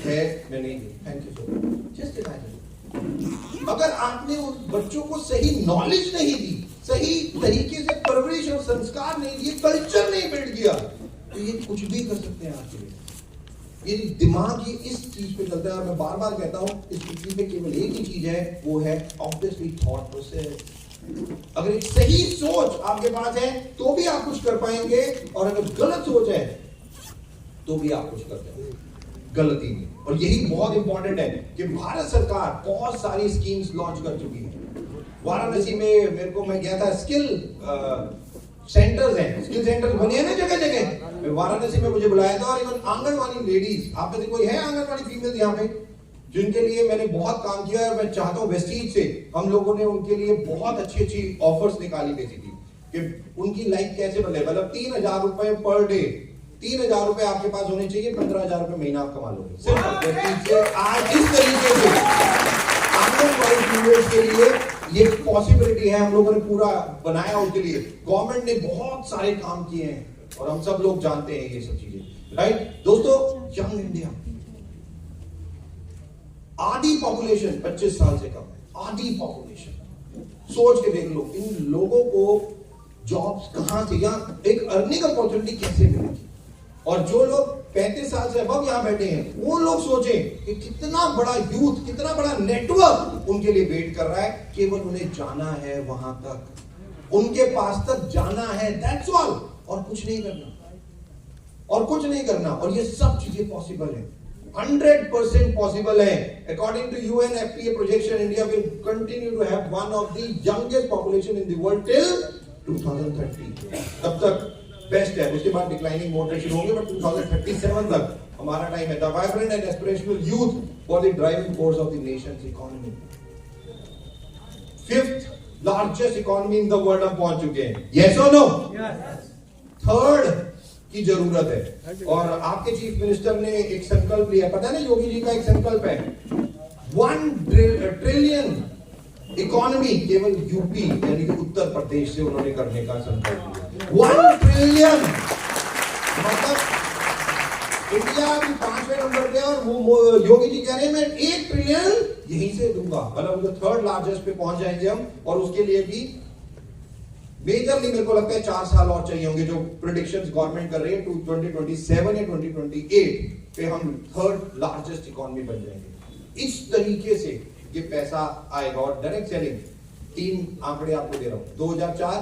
है, मैं नहीं। Thank you so much. Just imagine, अगर आपने उन बच्चों को सही नॉलेज नहीं दी, सही तरीके से परवरिश और संस्कार नहीं दिए, कल्चर नहीं बिल्ड किया, तो ये कुछ भी कर सकते हैं आपके लिए। ये दिमाग ये इस चीज पे चलता है। और मैं बार बार कहता हूं, इस पृथ्वी पे केवल एक ही चीज है, वो है ऑब्वियसली थॉट प्रोसेस। अगर एक सही सोच आपके पास है तो भी आप कुछ कर पाएंगे, और अगर गलत सोच है तो भी आप कुछ कर पाएंगे गलती में। और यही बहुत इंपॉर्टेंट है कि भारत सरकार बहुत सारी स्कीम्स लॉन्च कर चुकी है। वाराणसी में मैं गया था, स्किल सेंटर्स हैं, स्किल सेंटर्स बने हैं ना जगह जगह। वाराणसी में मुझे बुलाया था, और इवन आंगनवाड़ी लेडीज, आप में से कोई है आंगनवाड़ी फीमेल यहाँ पे, जिनके लिए मैंने बहुत काम किया है। और मैं चाहता हूँ वेस्टीज से हम लोगों ने उनके लिए बहुत अच्छी अच्छी ऑफर्स निकाली बेसिकली, कि उनकी लाइफ कैसे बदले। मतलब 3,000 रुपए पर डे, 3,000 रुपए आपके पास होने चाहिए, 15,000 रुपए महीना आप कमा लोगे सिर्फ। आज इस तरीके से आंगनवाड़ी फीमेल्स के लिए ये पॉसिबिलिटी है, हम लोगों ने पूरा बनाया उनके लिए। गवर्नमेंट ने बहुत सारे काम किए हैं और हम सब लोग जानते हैं ये सब चीजें, राइट? दोस्तों, यंग इंडिया, आधी पॉपुलेशन 25 साल से कम है, आधी पॉपुलेशन। सोच के देख लो, इन लोगों को जॉब्स कहां से, या एक अर्निंग अपॉर्चुनिटी कैसे मिलेगी। और जो लोग 35 साल से अब यहां बैठे हैं, वो लोग सोचें कि कितना बड़ा यूथ, कितना बड़ा नेटवर्क उनके लिए वेट कर रहा है। केवल उन्हें जाना है वहां तक, उनके पास तक जाना है, दैट्स ऑल, और कुछ नहीं करना। और कुछ नहीं करना, और ये सब चीजें पॉसिबल है, 100% पॉसिबल है। According to UNFPA projection, India will continue to have one of the youngest population in the world till 2030। तब तक बेस्ट है, उसके बाद डिक्लाइनिंग मोड में शुरू होंगे, बट 2037 तक हमारा टाइम है। The vibrant and aspirational youth for the driving force of the Nations economy. 5th largest economy in the world हम पहुंच चुके हैं, यस और नो? थर्ड की जरूरत है, और आपके चीफ मिनिस्टर ने एक संकल्प लिया, पता है ना, योगी जी का एक संकल्प है 1 ट्रिलियन इकोनॉमी केवल यूपी यानी कि उत्तर प्रदेश से उन्होंने करने का संकल्प लिया। 1 ट्रिलियन मतलब इंडिया अभी 5वें नंबर पे, और वो योगी जी कह रहे हैं मैं 1 ट्रिलियन यहीं से दूंगा, मतलब उनको 3rd लार्जेस्ट पे पहुंच जाएंगे हम, और उसके लिए भी मेजरली मेरे को लगता है 4 साल और चाहिए होंगे, जो प्रेडिक्शंस गवर्नमेंट कर रही है 2027 या 2028 पे हम 3rd लार्जेस्ट इकोनॉमी बन जाएंगे। इस तरीके से ये पैसा आएगा। और डायरेक्ट सेलिंग 3 आंकड़े आपको दे रहा हूं, 2004,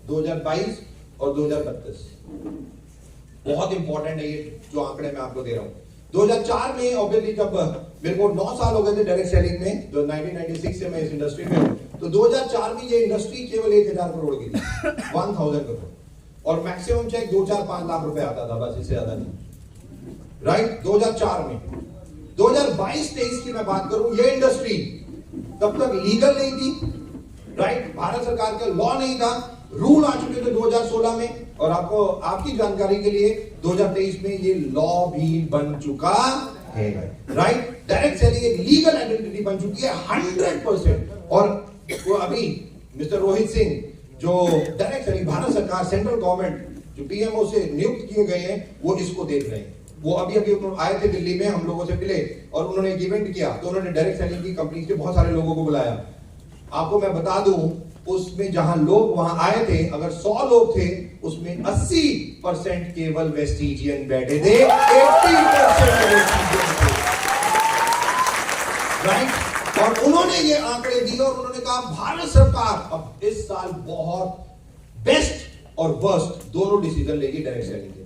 2022 और 2032। बहुत इंपॉर्टेंट है ये जो आंकड़े मैं आपको दे रहा हूं। 2004 में ऑब्वियसली जब मेरे को 9 साल हो गए थे डायरेक्ट सेलिंग में, जो 1996 से मैं इस इंडस्ट्री में हूं, तो 2004 में ये इंडस्ट्री केवल 1000 करोड़ की थी, 1000 करोड़, और मैक्सिमम चेक 2, 4, 5 लाख रुपए आता था, बस इससे ज्यादा नहीं, राइट? 2004 में। 2022-23 की मैं बात करूं, ये इंडस्ट्री तब तक लीगल नहीं थी, राइट? भारत सरकार का लॉ नहीं था, रूल आ चुके थे 2016 में, और आपको आपकी जानकारी के लिए 2023 में ये लॉ भी बन चुका है, राइट? डायरेक्ट सेलिंग एक लीगल आइडेंटिटी बन चुकी है 100%। और वो अभी मिस्टर रोहित सिंह जो डायरेक्ट सेलिंग भारत सरकार, सेंट्रल गवर्नमेंट जो PMO से नियुक्त किए गए हैं, वो इसको देख रहे हैं। वो अभी आए थे दिल्ली में, हम लोगों से मिले, और उन्होंने एक इवेंट किया, तो उन्होंने डायरेक्ट सेलिंग की कंपनी के बहुत सारे लोगों को बुलाया। आपको मैं बता दूं, उसमें जहां लोग वहां आए थे, अगर 100 लोग थे, उसमें 80% केवल वेस्टिजियन बैठे थे, 80% वेस्टिजियन थे, राइट? और उन्होंने ये आंकड़े दिए, और उन्होंने कहा भारत सरकार अब इस साल बहुत बेस्ट और वर्स्ट दोनों डिसीजन लेगी डायरेक्ट सेलिंग के,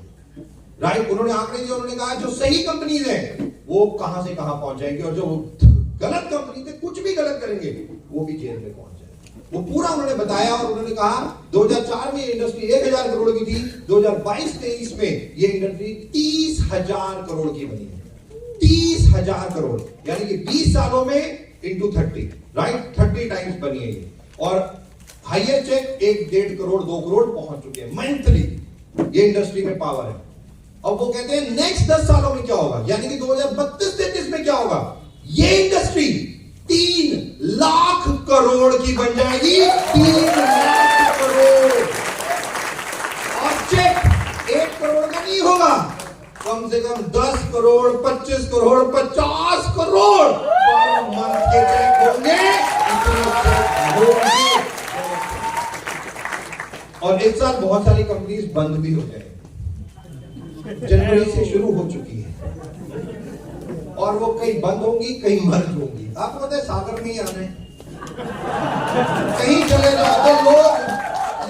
राइट? उन्होंने आंकड़े दिए, उन्होंने कहा जो सही कंपनीज हैं वो कहां से कहां पहुंच जाएंगे, और जो गलत कंपनी थे, कुछ भी गलत करेंगे, वो भी जेल में पहुंच जाएंगे। वो पूरा उन्होंने बताया, और उन्होंने कहा 2004 में ये इंडस्ट्री 1000 करोड़ की थी, 2022-23 में ये इंडस्ट्री 30,000 करोड़ की बनी है, 30,000 करोड़, यानी कि 20 सालों में इंटू 30, राइट? 30 टाइम्स बनी है ये, और हाईएस्ट चेक 1.5 करोड़ 2 करोड़ पहुंच चुके हैं मंथली, ये इंडस्ट्री में पावर है। अब वो कहते हैं नेक्स्ट 10 सालों में क्या होगा, यानी कि 2032-33 में क्या होगा, ये इंडस्ट्री 3 लाख करोड़ की बन जाएगी, 3 लाख करोड़। और चेक 1 करोड़ का नहीं होगा, कम से कम 10 करोड़, 25 करोड़, 50 करोड़ पर मंथ के चेक होंगे, और इस साल बहुत सारी कंपनीज बंद भी हो जाएंगी, जनवरी से शुरू हो चुकी है, और वो कहीं बंद होंगी, कहीं मर्ज होंगी। आपको पता है सागर में ही आना है, कहीं चले जाओ तो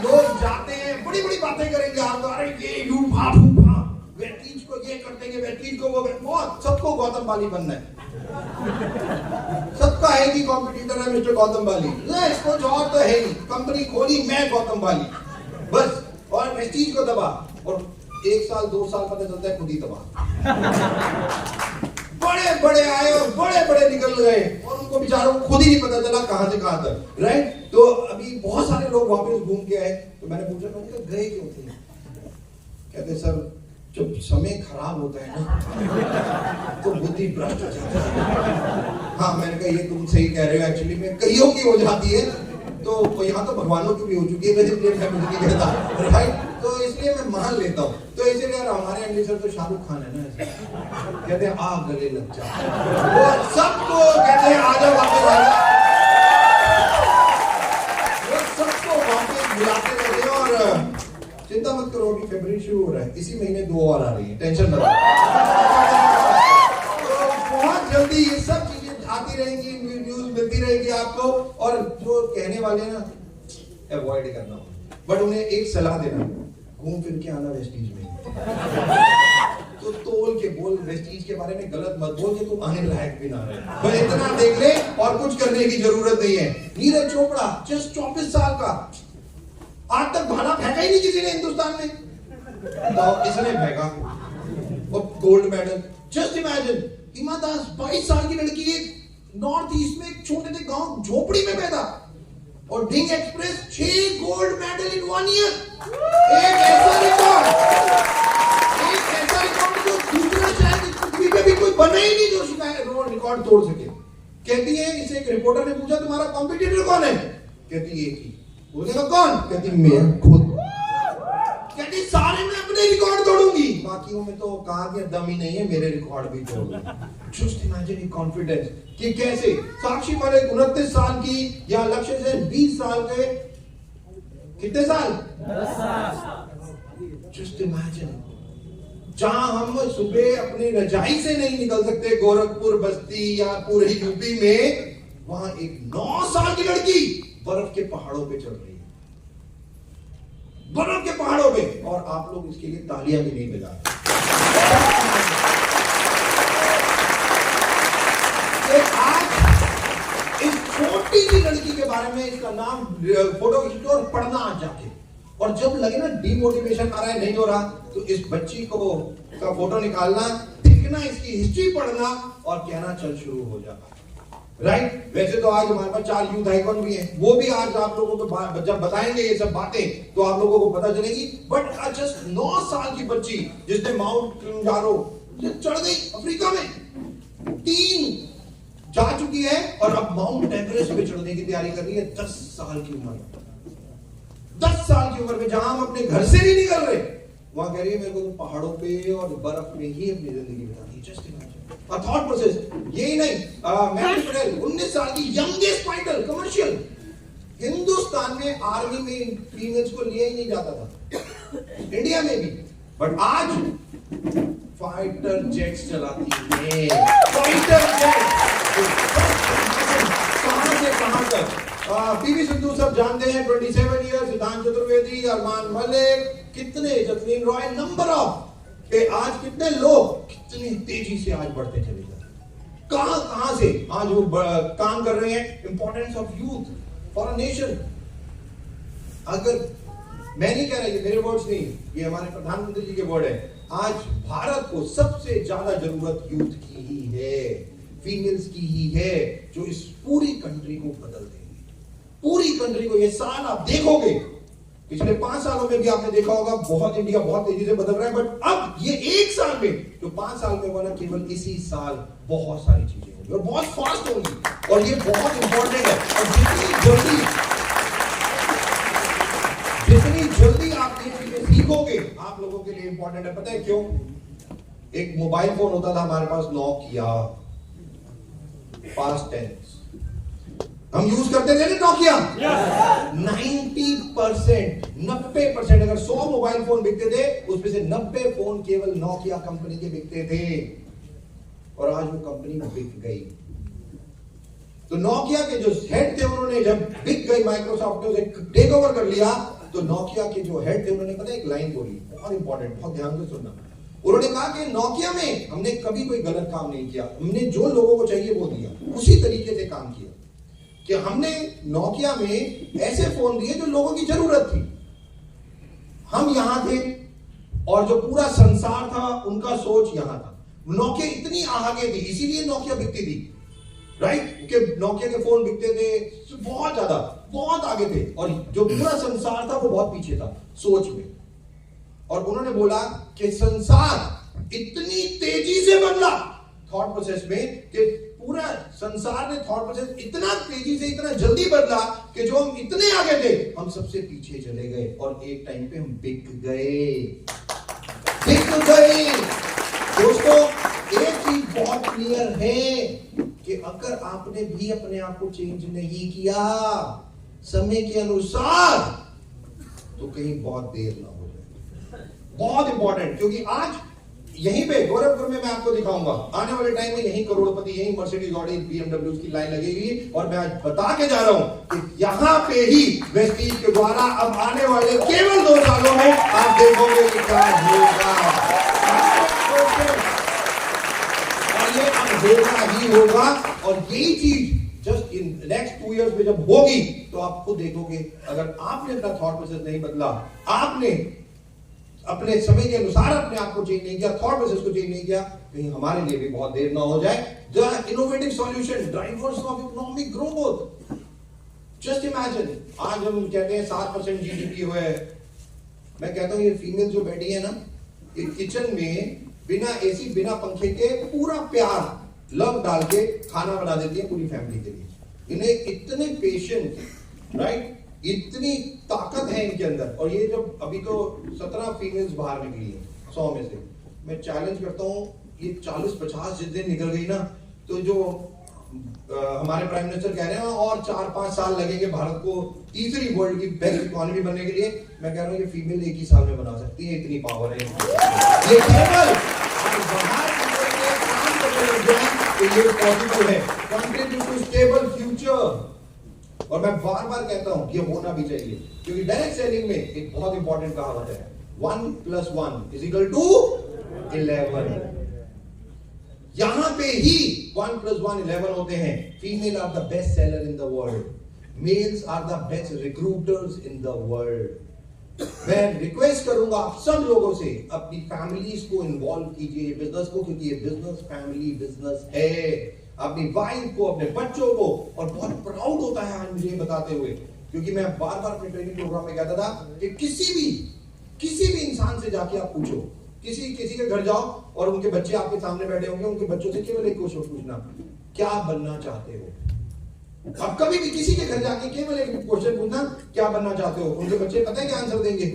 लोग जाते हैं, बड़ी बड़ी बातें करेंगे, आप अरे ये यू वेस्टीज को ये कर देंगे, वेस्टीज को वो, बहुत सबको गौतम बाली बनना है, सबका है कि कॉम्पिटिटर है मिस्टर गौतम बाली, इसको जॉब तो है ही, कंपनी खोली मैं गौतम बाली, बस, और वेस्टीज को दबा, और 1 साल 2 साल पता चलता है खुद ही दबा। बड़े बड़े आए और बड़े बड़े निकल गए, और उनको बेचारों को खुद ही नहीं पता चला कहां से कहां तक, राइट? तो अभी बहुत सारे लोग वापस घूम के आए, तो मैंने पूछा मैंने गए क्यों थे? कहते सर जब समय खराब होता है ना तो बुद्धि भ्रष्ट हो जाती है। हाँ, मैंने कहा ये तुम सही कह रहे हो, एक्चुअली में कईयों की हो जाती है, तो यहाँ तो भगवानों की भी हो चुकी है, इसलिए मैं कुछ नहीं कहता, राइट? तो इसलिए मैं मान लेता हूँ। तो इसीलिए हमारे एमडी सर तो शाहरुख खान है ना, कहते हैं आ गले लग जा, वो सबको कहते हैं आजा वापस आजा, वो सबको वापस बुलाते रहते हैं। और चिंता मत करो, अभी फरवरी शुरू हो रहा है, इसी महीने 2 और आ रही है, टेंशन मत। तो बहुत जल्दी ये सब चीजें आती रहेंगी, न्यूज मिलती रहेगी आपको, और जो कहने वाले ना अवॉइड करना, बट उन्हें एक सलाह देना, घूम फिर के आना वेस्टीज में। तो तोल के बोल, वेस्टीज के बारे में गलत मत बोल कि तुम आने लायक भी ना रहे। बस इतना देख ले और कुछ करने की जरूरत नहीं है। नीरज चोपड़ा जस्ट 24 साल का, आज तक भाला फेंका ही नहीं किसी ने हिंदुस्तान में, तो इसने फेंका और gold medal. Just imagine, Hima Das 22 साल की लड़की, एक नॉर्थ ईस्ट में एक छोटे से गांव झोपड़ी में पैदा, और Dhing express 6 gold medal in 1 year. एक ऐसा रिकॉर्ड जो दूसरा शायद इस पृथ्वी पे भी कोई बना ही नहीं जो शिकायत रिकॉर्ड तोड़ सके। कहती है, इसे एक रिपोर्टर ने पूछा तुम्हारा कॉम्पिटिटर कौन है? कहती एक ही। बोले कौन? कहती मैं खुद। कहती सारे में अपने रिकॉर्ड तोड़ूंगी, बाकियों में तो कहा कि दम ही नहीं है, मेरे रिकॉर्ड भी तोड़ूंगी। जस्ट इमेजिन कॉन्फिडेंस कि कैसे साक्षी मलिक 29 साल की या लक्ष्य सेन 20 साल के, कितने साल? 10 साल। जस्ट इमेजिन, जहां हम सुबह अपनी रजाई से नहीं निकल सकते गोरखपुर, बस्ती या पूरे यूपी में, वहां एक 9 साल की लड़की बर्फ के पहाड़ों पे चढ़ रही है, बर्फ के पहाड़ों पे, और आप लोग इसके लिए तालियां भी नहीं बजा रहे। आज इस छोटी सी लड़की के बारे में, इसका नाम फोटो खींचो और पढ़ना आज जाके, और जब लगे ना डिमोटिवेशन आ रहा है, नहीं हो रहा, तो इस बच्ची को का फोटो निकालना, देखना, इसकी हिस्ट्री पढ़ना और कहना चल शुरू हो जाता। राइट? वैसे तो आज हमारे पास 4 यूथ आइकॉन भी हैं, वो भी आज आप लोगों को जब बताएंगे ये सब बातें तो आप लोगों को पता चलेगी। बट जस्ट 9 साल की बच्ची जिसने माउंट किलिमंजारो चढ़ गई अफ्रीका में, 3 जा चुकी है और अब माउंट एवरेस्ट पे चढ़ने की तैयारी कर रही है 10 साल की उम्र में। 10 साल की उम्र में, जहां हम अपने घर से नहीं निकल रहे, वहां कह रही है मेरे को तो पहाड़ों पे और बर्फ में ही अपनी जिंदगी बितानी है। Just imagine thought process. यही नहीं, मैथ्यू पटेल 19 साल की यंगेस्ट फाइटर कमर्शियल। हिंदुस्तान में आर्मी में फीमेल्स को लिया ही नहीं जाता था, इंडिया में भी, बट आज फाइटर जेट्स चलाती है। फाइटर जेट कहां से कहां तक। पीवी सिंधु सब जानते हैं, 27 ईयर, सिद्धांत चतुर्वेदी, अरमान मलिक, कितने, जसलीन रॉय, नंबर ऑफ कि आज कितने लोग कितनी तेजी से आज बढ़ते चले जा रहे हैं, कहां से आज वो काम कर रहे हैं। Importance of youth for a nation. अगर मैं नहीं कह रहा, ये मेरे वर्ड्स नहीं, ये हमारे प्रधानमंत्री जी के वर्ड है। आज भारत को सबसे ज्यादा जरूरत यूथ की ही है, फीमेल्स की ही है, जो इस पूरी कंट्री को बदल देंगे, पूरी कंट्री को। ये साल आप देखोगे, पिछले 5 सालों में भी आपने देखा होगा, बहुत इंडिया बहुत तेजी से बदल रहा है, बट अब ये 1 साल में, जो 5 साल में हुआ ना, केवल इसी साल बहुत सारी चीजें होंगी और बहुत फास्ट होंगी, और ये बहुत इंपॉर्टेंट है। और जितनी जल्दी आप ये चीजें सीखोगे, आप लोगों के लिए इंपॉर्टेंट है। पता है क्यों? एक मोबाइल फोन होता था हमारे पास, नोकिया, पास्ट टेंस, हम यूज करते थे ना नोकिया। 90% अगर 100 मोबाइल फोन बिकते थे, उसमें से 90 फोन केवल नोकिया कंपनी के बिकते थे, और आज वो कंपनी बिक गई। तो नोकिया के जो हेड थे, उन्होंने जब बिक गई, माइक्रोसॉफ्ट ने उसे टेक ओवर कर लिया, तो नोकिया के जो हेड थे, उन्होंने पता एक लाइन बोली, बहुत इंपॉर्टेंट, बहुत ध्यान से सुनना। उन्होंने कहा कि नोकिया में हमने कभी कोई गलत काम नहीं किया, हमने जो लोगों को चाहिए वो दिया, उसी तरीके से काम किया, कि हमने नोकिया में ऐसे फोन दिए जो लोगों की जरूरत थी। हम यहां थे और जो पूरा संसार था, उनका सोच यहां था। नोकिया इतनी आगे थी, इसीलिए नोकिया बिकती थी, राइट? कि नोकिया के फोन बिकते थे बहुत ज्यादा, बहुत आगे थे, और जो पूरा संसार था वो बहुत पीछे था सोच में। और उन्होंने बोला कि संसार इतनी तेजी से बदला थॉट प्रोसेस में, कि पूरा संसार ने थॉट प्रोसेस इतना तेजी से, इतना जल्दी बदला कि जो हम इतने आगे थे, हम सबसे पीछे चले गए, और एक टाइम पे हम बिक गए। दोस्तों, एक चीज बहुत क्लियर है कि अगर आपने भी अपने आप को चेंज नहीं किया समय के अनुसार, तो कहीं बहुत देर ना हो जाए। बहुत इंपॉर्टेंट, क्योंकि आज यहीं पे गोरखपुर में मैं आपको दिखाऊंगा आने वाले टाइम में यहीं करोड़पति, यहीं मर्सिडीज, ऑडी, बीएमडब्ल्यू की लाइन लगेगी। और मैं आज बता के जा रहा हूं कि यहां पे ही वेस्टीज के द्वारा अब आने वाले केवल 2 सालों में आप देखोगे कि क्या होगा, और ये होगा ही होगा। और यही चीज जस्ट इन नेक्स्ट 2 इयर्स में जब होगी तो आप खुद देखोगे, अगर आपने अपना थॉट प्रोसेस नहीं बदला, आपने अपने समय के अनुसार अपने आप को चेंज नहीं किया, थॉट प्रोसेस को चेंज नहीं किया, कहीं हमारे लिए भी बहुत देर ना हो जाए। The innovative solution drivers of economic growth. Just imagine, आज हम कहते हैं 7% जीडीपी हुआ है, मैं कहता हूं ये फीमेल जो बैठी है ना, ये किचन में बिना एसी बिना पंखे के पूरा प्यार लव डाल के खाना बना देती है पूरी फैमिली के लिए। इन्हें इतने पेशेंट, राइट, इतनी ताकत है इनके अंदर। और ये जब अभी तो 17 फीमेल्स बाहर निकली है 100 में से, मैं चैलेंज करता हूँ ये 40-50 जिस दिन निकल गई ना, तो जो हमारे प्राइम मिनिस्टर कह रहे हैं और 4-5 साल लगेंगे भारत को तीसरी वर्ल्ड की बेस्ट इकोनॉमी बनने के लिए, मैं कह रहा हूँ ये फीमेल 1 ही साल में बना सकती है, इतनी पावर है ये केवल बाहर काम करने लग जाए तो ये पॉसिबल है। Contribute to stable future. और मैं बार बार कहता हूं ये होना भी चाहिए, क्योंकि डायरेक्ट सेलिंग में एक बहुत इंपॉर्टेंट कहावत है, 1 + 1 = 11। यहां पे ही 1 + 1 11 होते हैं। Female are the best seller in the world, males are the best recruiters in the world. मैं रिक्वेस्ट करूंगा आप सब लोगों से, अपनी फैमिलीज को इन्वॉल्व कीजिए बिजनेस को, क्योंकि ये बिजनेस फैमिली बिजनेस है। अपनी वाइफ को, अपने बच्चों को, और बहुत प्राउड होता है आज मुझे बताते हुए, क्योंकि मैं बार बार अपने ट्रेनिंग प्रोग्राम में कहता था कि किसी भी इंसान से जाके आप पूछो, किसी के घर जाओ और उनके बच्चे आपके सामने बैठे होंगे, उनके बच्चों से केवल एक क्वेश्चन पूछना, क्या बनना चाहते हो। अब कभी भी किसी के घर जाके केवल एक क्वेश्चन पूछना, क्या बनना चाहते हो, उनके बच्चे पता है क्या आंसर देंगे,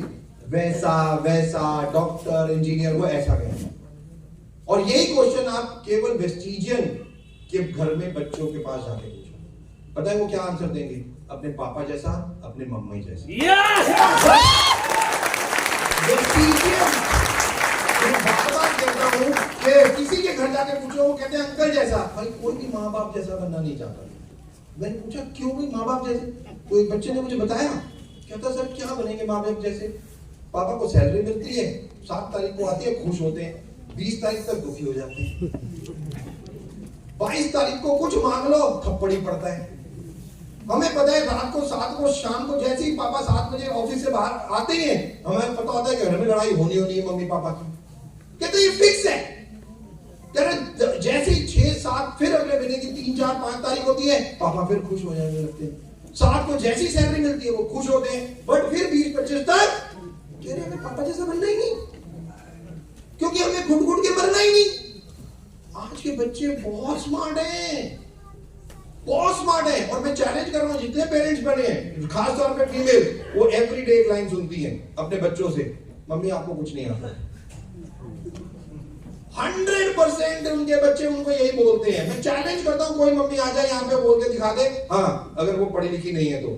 वैसा डॉक्टर, इंजीनियर, वो ऐसा कहेंगे। और यही क्वेश्चन आप केवल वेस्टिजियन के घर में बच्चों के पास जाके पूछो, पता है वो क्या आंसर देंगे, अपने पापा जैसा, अपने मम्मी जैसा। कहता हूं कि किसी के घर जाके पूछो, वो कहते हैं अंकल जैसा। भाई कोई भी माँ बाप जैसा बनना नहीं चाहता। मैंने पूछा क्यों भी माँ बाप जैसे, तो एक बच्चे ने मुझे बताया, कहता सर क्या बनेंगे माँ बाप जैसे, पापा को सैलरी मिलती है, 7 तारीख को आती है, खुश होते हैं, 20 तारीख तक दुखी हो जाते हैं, 22 तारीख को कुछ मांग लो थप्पड़ी पड़ता है। हमें पता है रात को 7 को शाम को जैसे ही पापा 7 बजे ऑफिस से बाहर आते हैं, हमें पता होता है कि घर में लड़ाई होनी है मम्मी पापा की। कहते ये फिक्स है। जैसे ही 6-7 फिर अगले महीने की 3-4-5 तारीख होती है, पापा फिर खुश हो जाने लगते हैं। 7 को जैसी सैलरी मिलती है वो खुश होते हैं, बट फिर 20-25 तक कह रहे हमें पापा जैसा बनना ही नहीं, क्योंकि हमें घुट के मरना ही नहीं। आज के बच्चे बहुत स्मार्ट हैं, बहुत स्मार्ट हैं। और मैं चैलेंज कर रहा हूं जितने पेरेंट्स बने हैं, खासतौर पे फीमेल, वो एवरीडे एक लाइन सुनती हैं अपने बच्चों से, मम्मी आपको कुछ नहीं आता। 100% उनके बच्चे उनको यही बोलते हैं। मैं चैलेंज करता हूं कोई मम्मी आ जाए यहाँ पे बोल के दिखा दे, हाँ, अगर वो पढ़ी लिखी नहीं है तो।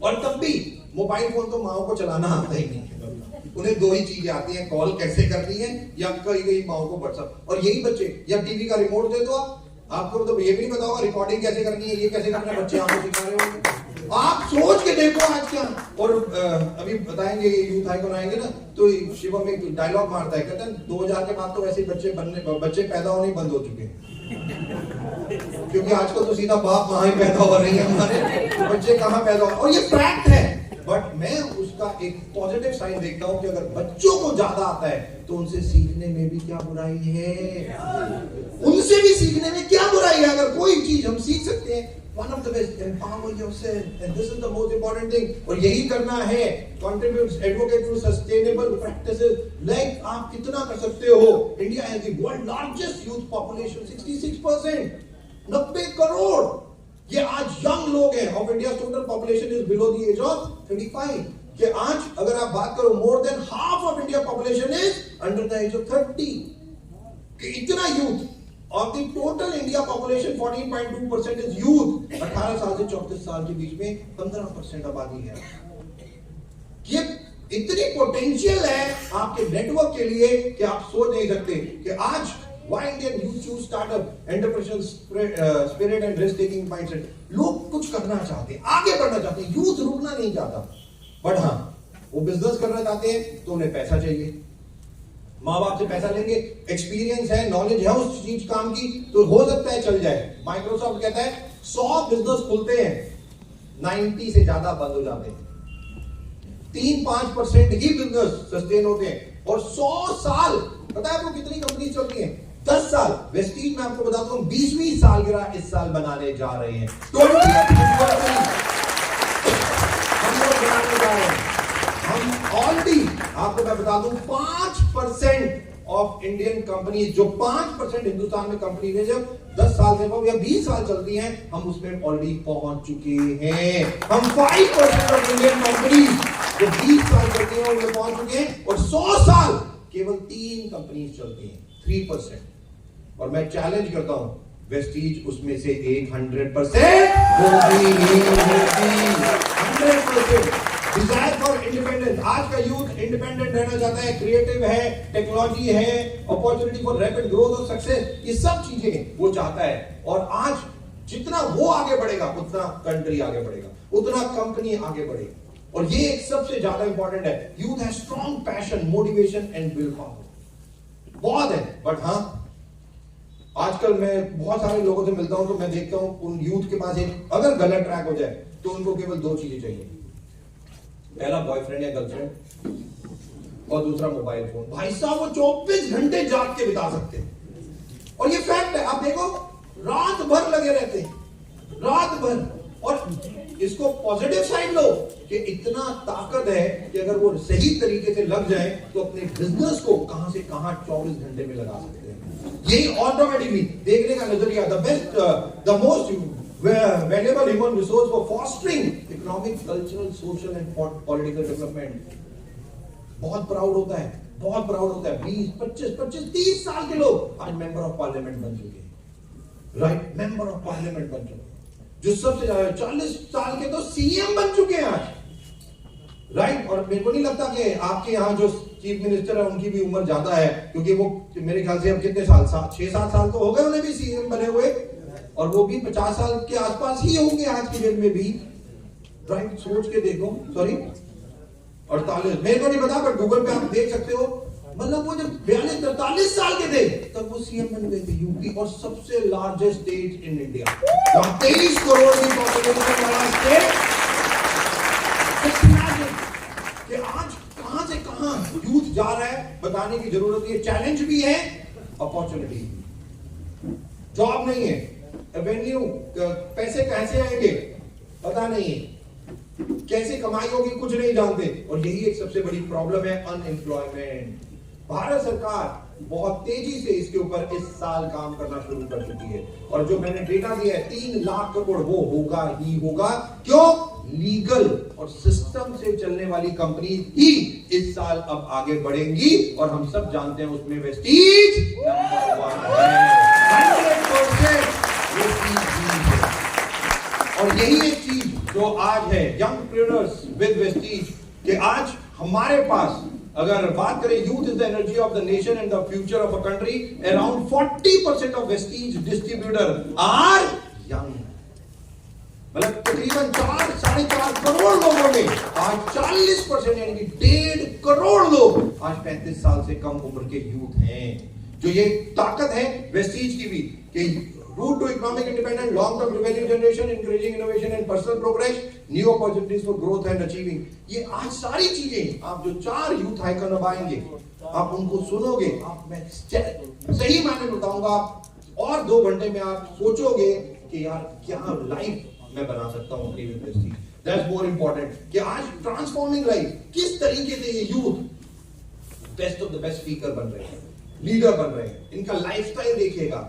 और तब भी मोबाइल फोन तो माओ को चलाना आता ही नहीं है, उन्हें 2 ही चीजें आती हैं, कॉल कैसे करनी है या कई माओ को व्हाट्सएप। और यही बच्चे, या टीवी का रिमोट दे दो आपको तो ये भी नहीं पता होगा रिकॉर्डिंग कैसे करनी है, ये कैसे करना है, बच्चे आपको सिखा रहे होंगे। आप सोच के देखो आज क्या। और अभी बताएंगे यूथ आइकॉन आएंगे ना, तो शिवम एक डायलॉग मारता है, कहता है 2000 के बाद तो वैसे बच्चे पैदा होने बंद हो चुके हैं, क्योंकि आजकल तो सीधा बाप माँ ही पैदा हो रही है, हमारे बच्चे कहाँ पैदा हो। और ये फैक्ट है, बट मैं उसका एक पॉजिटिव साइन देखता हूं कि अगर बच्चों को ज्यादा आता है तो उनसे सीखने में भी क्या बुराई है, उनसे भी सीखने में क्या बुराई है। अगर कोई चीज हम सीख सकते हैं, one of the best, empower yourself, and this is the most important thing। और यही करना है, contribute, advocate to sustainable practices। like आप कितना कर सकते हो। India has the world largest youth population, 66%, 90 crore. ये आज यंग लोग हैं, of India total population is below the age of 35। कि आज अगर आप बात करो, more than half of India population is under the age of 30। कि इतना youth, of the total India population 14.2% is youth. 18 साल से 34 साल के बीच में 15% आबादी है। ये इतनी पोटेंशियल है आपके नेटवर्क के लिए कि आप सोच नहीं सकते कि आज why Indian youth choose startup, entrepreneurial spirit and risk taking mindset. लोग कुछ करना चाहते हैं, आगे बढ़ना चाहते हैं, यूथ रुकना नहीं चाहता, बट हाँ वो बिजनेस करना चाहते हैं तो उन्हें पैसा चाहिए, माँ बाप से पैसा लेंगे, एक्सपीरियंस है, नॉलेज है उस चीज काम की, तो हो सकता है चल जाए। माइक्रोसॉफ्ट कहता है 100 बिजनेस खुलते हैं, 90 से ज्यादा बंद हो जाते हैं, 3-5% ही बिजनेस सस्टेन होते हैं, और 100 साल, पता है आपको कितनी कंपनी चलती है? 10 साल। वेस्टीज में आपको बता दूं 20वीं सालगिरह इस साल बनाने जा रहे हैं, हम लोग बनाने जा रहे हैं। हम ऑलरेडी आपको मैं बता दूं 5% ऑफ इंडियन कंपनीज, जो 5% हिंदुस्तान में कंपनी ने जब 10 साल से या 20 साल चलती हैं, हम उसमें ऑलरेडी पहुंच चुके हैं। हम 5% ऑफ इंडियन कंपनीज जो 20 साल चलती हैं उनमें पहुंच चुके हैं, और 100 साल केवल 3 कंपनीज चलती हैं, 3%। और मैं चैलेंज करता हूं वेस्टीज उसमें से 100% होगी। 100% डिजायर फॉर इंडिपेंडेंस। आज का यूथ इंडिपेंडेंट रहना चाहता है, क्रिएटिव है, टेक्नोलॉजी है, अपॉर्चुनिटी फॉर रैपिड ग्रोथ और सक्सेस, ये सब चीजें वो चाहता है। और आज जितना वो आगे बढ़ेगा उतना कंट्री आगे बढ़ेगा, उतना कंपनी आगे बढ़ेगी। और ये एक सबसे ज्यादा इंपॉर्टेंट है, youth has strong passion, motivation and will power, बहुत है। बट हाँ आजकल मैं बहुत सारे लोगों से मिलता हूं तो मैं देखता हूं उन यूथ के पास एक अगर गलत ट्रैक हो जाए तो उनको केवल 2 चीजें चाहिए, पहला बॉयफ्रेंड या गर्लफ्रेंड और दूसरा मोबाइल फोन। भाई साहब वो 24 घंटे जाग के बिता सकते हैं, और ये फैक्ट है। आप देखो रात भर लगे रहते हैं, रात भर। और इसको पॉजिटिव साइड लो कि इतना ताकत है कि अगर वो सही तरीके से लग जाए तो अपने बिजनेस को कहां से कहां 24 घंटे में लगा सकते हैं। यही ऑटोमेटिकली देखने का नजरिया, the best, the most valuable human resource for fostering economic, cultural, social and political development। बहुत प्राउड होता है, बहुत प्राउड होता है। 20, 25, 30 साल के लोग आज मेंबर ऑफ पार्लियामेंट बन चुके हैं, राइट? मेंबर ऑफ पार्लियामेंट बन चुके हैं, जो सबसे ज्यादा 40 साल के तो सीएम बन चुके हैं आज, राइट? और मेरे को नहीं लगता कि आपके यहाँ जो चीफ मिनिस्टर है उनकी भी उम्र ज्यादा है, क्योंकि वो मेरे ख्याल से अब कितने साल, 6-7 साल तो हो गए उन्हें भी सीएम बने हुए, और वो भी 50 साल के आसपास ही होंगे आज की डेट में भी, राइट? सोच के देखो, सॉरी 48, मेरे को नहीं पता, पर गूगल पे आप देख सकते हो। मतलब वो जब 42-43 साल के थे तब वो सीएम बन गए थे यूपी, और सबसे largest state in India, 23 crore की पॉपुलेशन वाला स्टेट। कि आज कहां से कहां यूथ जा रहा है बताने की जरूरत है। चैलेंज भी है, अपॉर्चुनिटी, जॉब नहीं है, रेवेन्यू, पैसे कैसे आएंगे पता नहीं है, कैसे कमाई होगी कुछ नहीं जानते, और यही एक सबसे बड़ी प्रॉब्लम है, अनएम्प्लॉयमेंट। भारत सरकार बहुत तेजी से इसके ऊपर इस साल काम करना शुरू कर चुकी है, और जो मैंने डेटा दिया है 3 लाख करोड़, वो होगा ही होगा। क्यों? लीगल और सिस्टम से चलने वाली कंपनी ही इस साल अब आगे बढ़ेंगी, और हम सब जानते हैं उसमें वेस्टीज नंबर 1 है, 100% और यही एक चीज जो आज है यंगप्रेन्योर्स विद वेस्टीज, कि आज हमारे पास अगर बात करें, youth is the energy of the nation and the future of a country, around 40% of Vestige distributor are young. मतलब तकरीबन 4-4.5 करोड़ लोगों में आज 40% यानी कि 1.5 करोड़ लोग आज 35 साल से कम उम्र के यूथ हैं। जो ये ताकत है वेस्टीज की भी, कि route to economic independence, long-term revenue generation, encouraging innovation and personal progress, new opportunities for growth and achieving। ये आज सारी चीजें आप जो 4 यूथ आइकन बनाएंगे, आप उनको सुनोगे, आप मैं सही मायने बताऊंगा, आप और 2 घंटे में आप सोचोगे कि यार क्या लाइफ मैं बना सकता हूं अपनी वेस्टीज। दैट्स मोर इंपॉर्टेंट कि आज ट्रांसफॉर्मिंग लाइफ किस तरीके से ये youth best of the best speaker बन रहे हैं, लीडर बन रहे हैं, इनका लाइफस्टाइल देखिएगा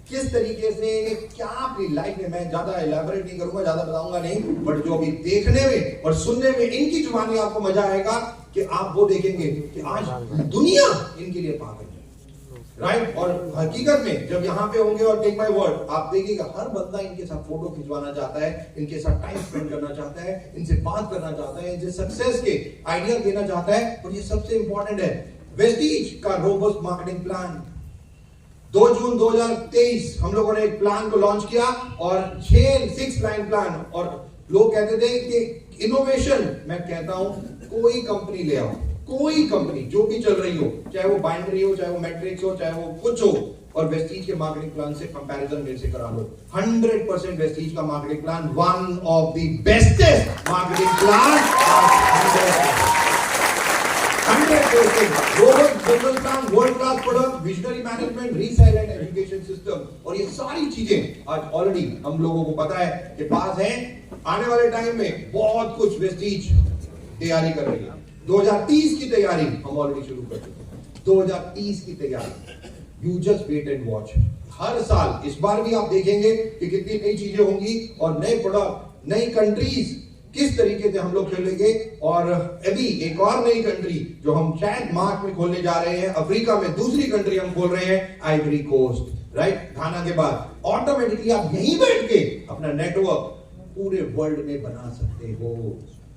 किस तरीके से, क्या अपनी लाइफ में, मैं ज्यादा इलैबोरेट नहीं करूंगा, ज्यादा बताऊंगा नहीं, बट जो अभी देखने में और सुनने में इनकी जुबानी आपको मजा आएगा कि आप वो देखेंगे कि आज दुनिया इनके लिए पागल है। राइट। और हकीकत में जब यहाँ पे होंगे और टेक माय वर्ड, आप देखिएगा हर बंदा इनके साथ फोटो खिंचवाना चाहता है, इनके साथ टाइम स्पेंड करना चाहता है, इनसे बात करना चाहता है, इनसे सक्सेस के आइडिया देना चाहता है। और ये सबसे इंपॉर्टेंट है, वेस्टीज का रोबस्ट मार्केटिंग प्लान। 2 जून 2023 हम लोगों ने एक प्लान को लॉन्च किया और 6 लाइन प्लान। और लोग कहते थे कि इनोवेशन, मैं कहता हूं कोई कंपनी ले आओ, कोई कंपनी जो भी चल रही हो, चाहे वो बाइनरी हो, चाहे वो मैट्रिक्स हो, चाहे वो कुछ हो, और वेस्टीज के मार्केटिंग प्लान से कंपैरिजन मेरे से करा लो। 100% वेस्टीज का marketing plan one of the bestest marketing plan. 100% robust business plan, world class product, visionary management, resale and education system. और ये सारी चीजें आज ऑलरेडी हम लोगों को पता है कि पास है। आने वाले टाइम में बहुत कुछ वेस्टीज तैयारी कर रही है। 2030 की तैयारी हम ऑलरेडी शुरू कर चुके हैं। 2030 की तैयारी, you just wait and watch. हर साल इस बार भी आप देखेंगे कि कितनी नई चीजें होंगी और नए प्रोडक्ट, नई कंट्रीज किस तरीके से हम लोग खेलेंगे। और अभी एक और नई कंट्री जो हम शायद मार्च में खोलने जा रहे हैं, अफ्रीका में दूसरी कंट्री हम खोल रहे हैं, आइवरी कोस्ट, राइट। घाना के बाद ऑटोमेटिकली आप यहीं बैठ के अपना नेटवर्क पूरे वर्ल्ड में बना सकते हो,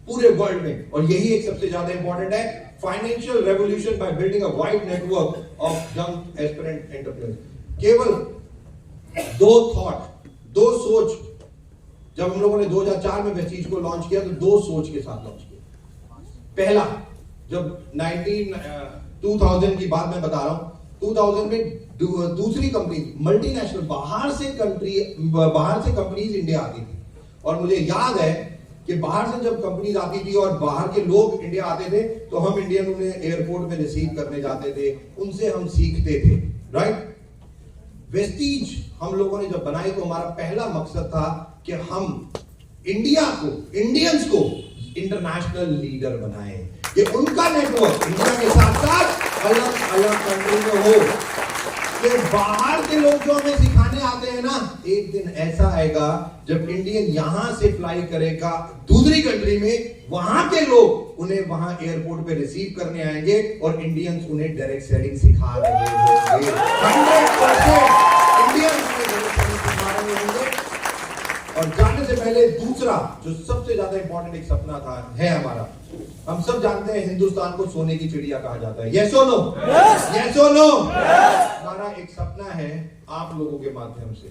पूरे वर्ल्ड में। और यही एक सबसे ज्यादा इंपॉर्टेंट है, financial revolution by building a wide network of young aspirant entrepreneurs. केवल 2 थॉट, 2 सोच। जब हम लोगों ने 2004 में वेस्टीज को लॉन्च किया तो 2 सोच के साथ लॉन्च किया। पहला, जब 2000 की बात मैं बता रहा हूं, 2000 में दूसरी कंपनी मल्टीनेशनल बाहर से कंपनीज इंडिया आती थी। और मुझे याद है कि बाहर से जब कंपनीज आती थी और बाहर के लोग इंडिया आते थे तो हम इंडियन उन्हें एयरपोर्ट में रिसीव करने जाते थे, उनसे हम सीखते थे, राइट। वेस्टीज हम लोगों ने जब बनाई तो हमारा पहला मकसद था कि हम इंडिया को, इंडियंस को इंटरनेशनल लीडर बनाएं, कि उनका नेटवर्क इंडिया के साथ साथ अलग अलग कंट्री में हो। कि बाहर के लोग जो हमें सिखाने आते हैं ना, एक दिन ऐसा आएगा जब इंडियन यहां से फ्लाई करेगा दूसरी कंट्री में, वहां के लोग उन्हें वहां एयरपोर्ट पे रिसीव करने आएंगे और इंडियंस उन्हें डायरेक्ट सेलिंग सिखा रहे होंगे। 100% इंडियंस उन्हें डायरेक्ट सेलिंग सिखा रहे होंगे। और जाने से पहले दूसरा जो सबसे ज्यादा इंपॉर्टेंट एक सपना था, है हमारा, हम सब जानते हैं हिंदुस्तान को सोने की चिड़िया कहा जाता है। यस और नो? यस और नो? हमारा एक सपना है आप लोगों के माध्यम से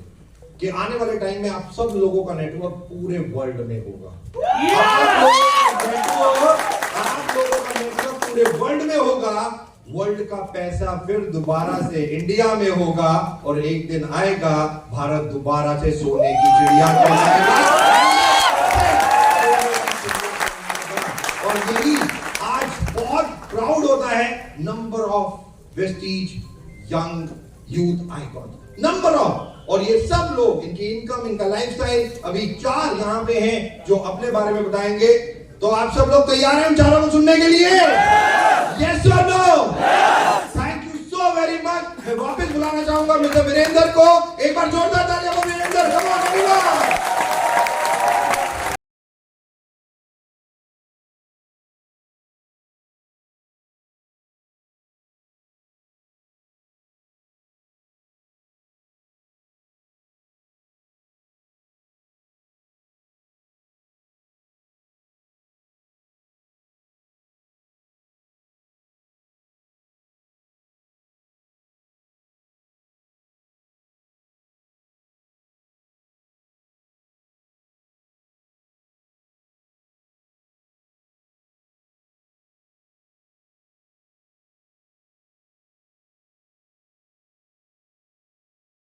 कि आने वाले टाइम में आप सब लोगों का नेटवर्क पूरे वर्ल्ड में होगा। आप लोगों का नेटवर्क पूरे वर्ल्ड में होगा। वर्ल्ड का पैसा फिर दोबारा से इंडिया में होगा और एक दिन आएगा भारत दोबारा से सोने की चिड़िया कहलाएगा। और यही आज बहुत प्राउड होता है, number of Vestige young youth icon, number of. और ये सब लोग, इनकी इनकम, इनका लाइफस्टाइल, अभी 4 यहां पे हैं जो अपने बारे में बताएंगे। तो आप सब लोग तैयार हैं इन चारों को सुनने के लिए? यस और no? Thank you so very much. मैं वापस बुलाना चाहूंगा मिस्टर वीरेंद्र को। एक बार जोरदार तालियां हो वीरेंद्र, कम ऑन एवरीवन।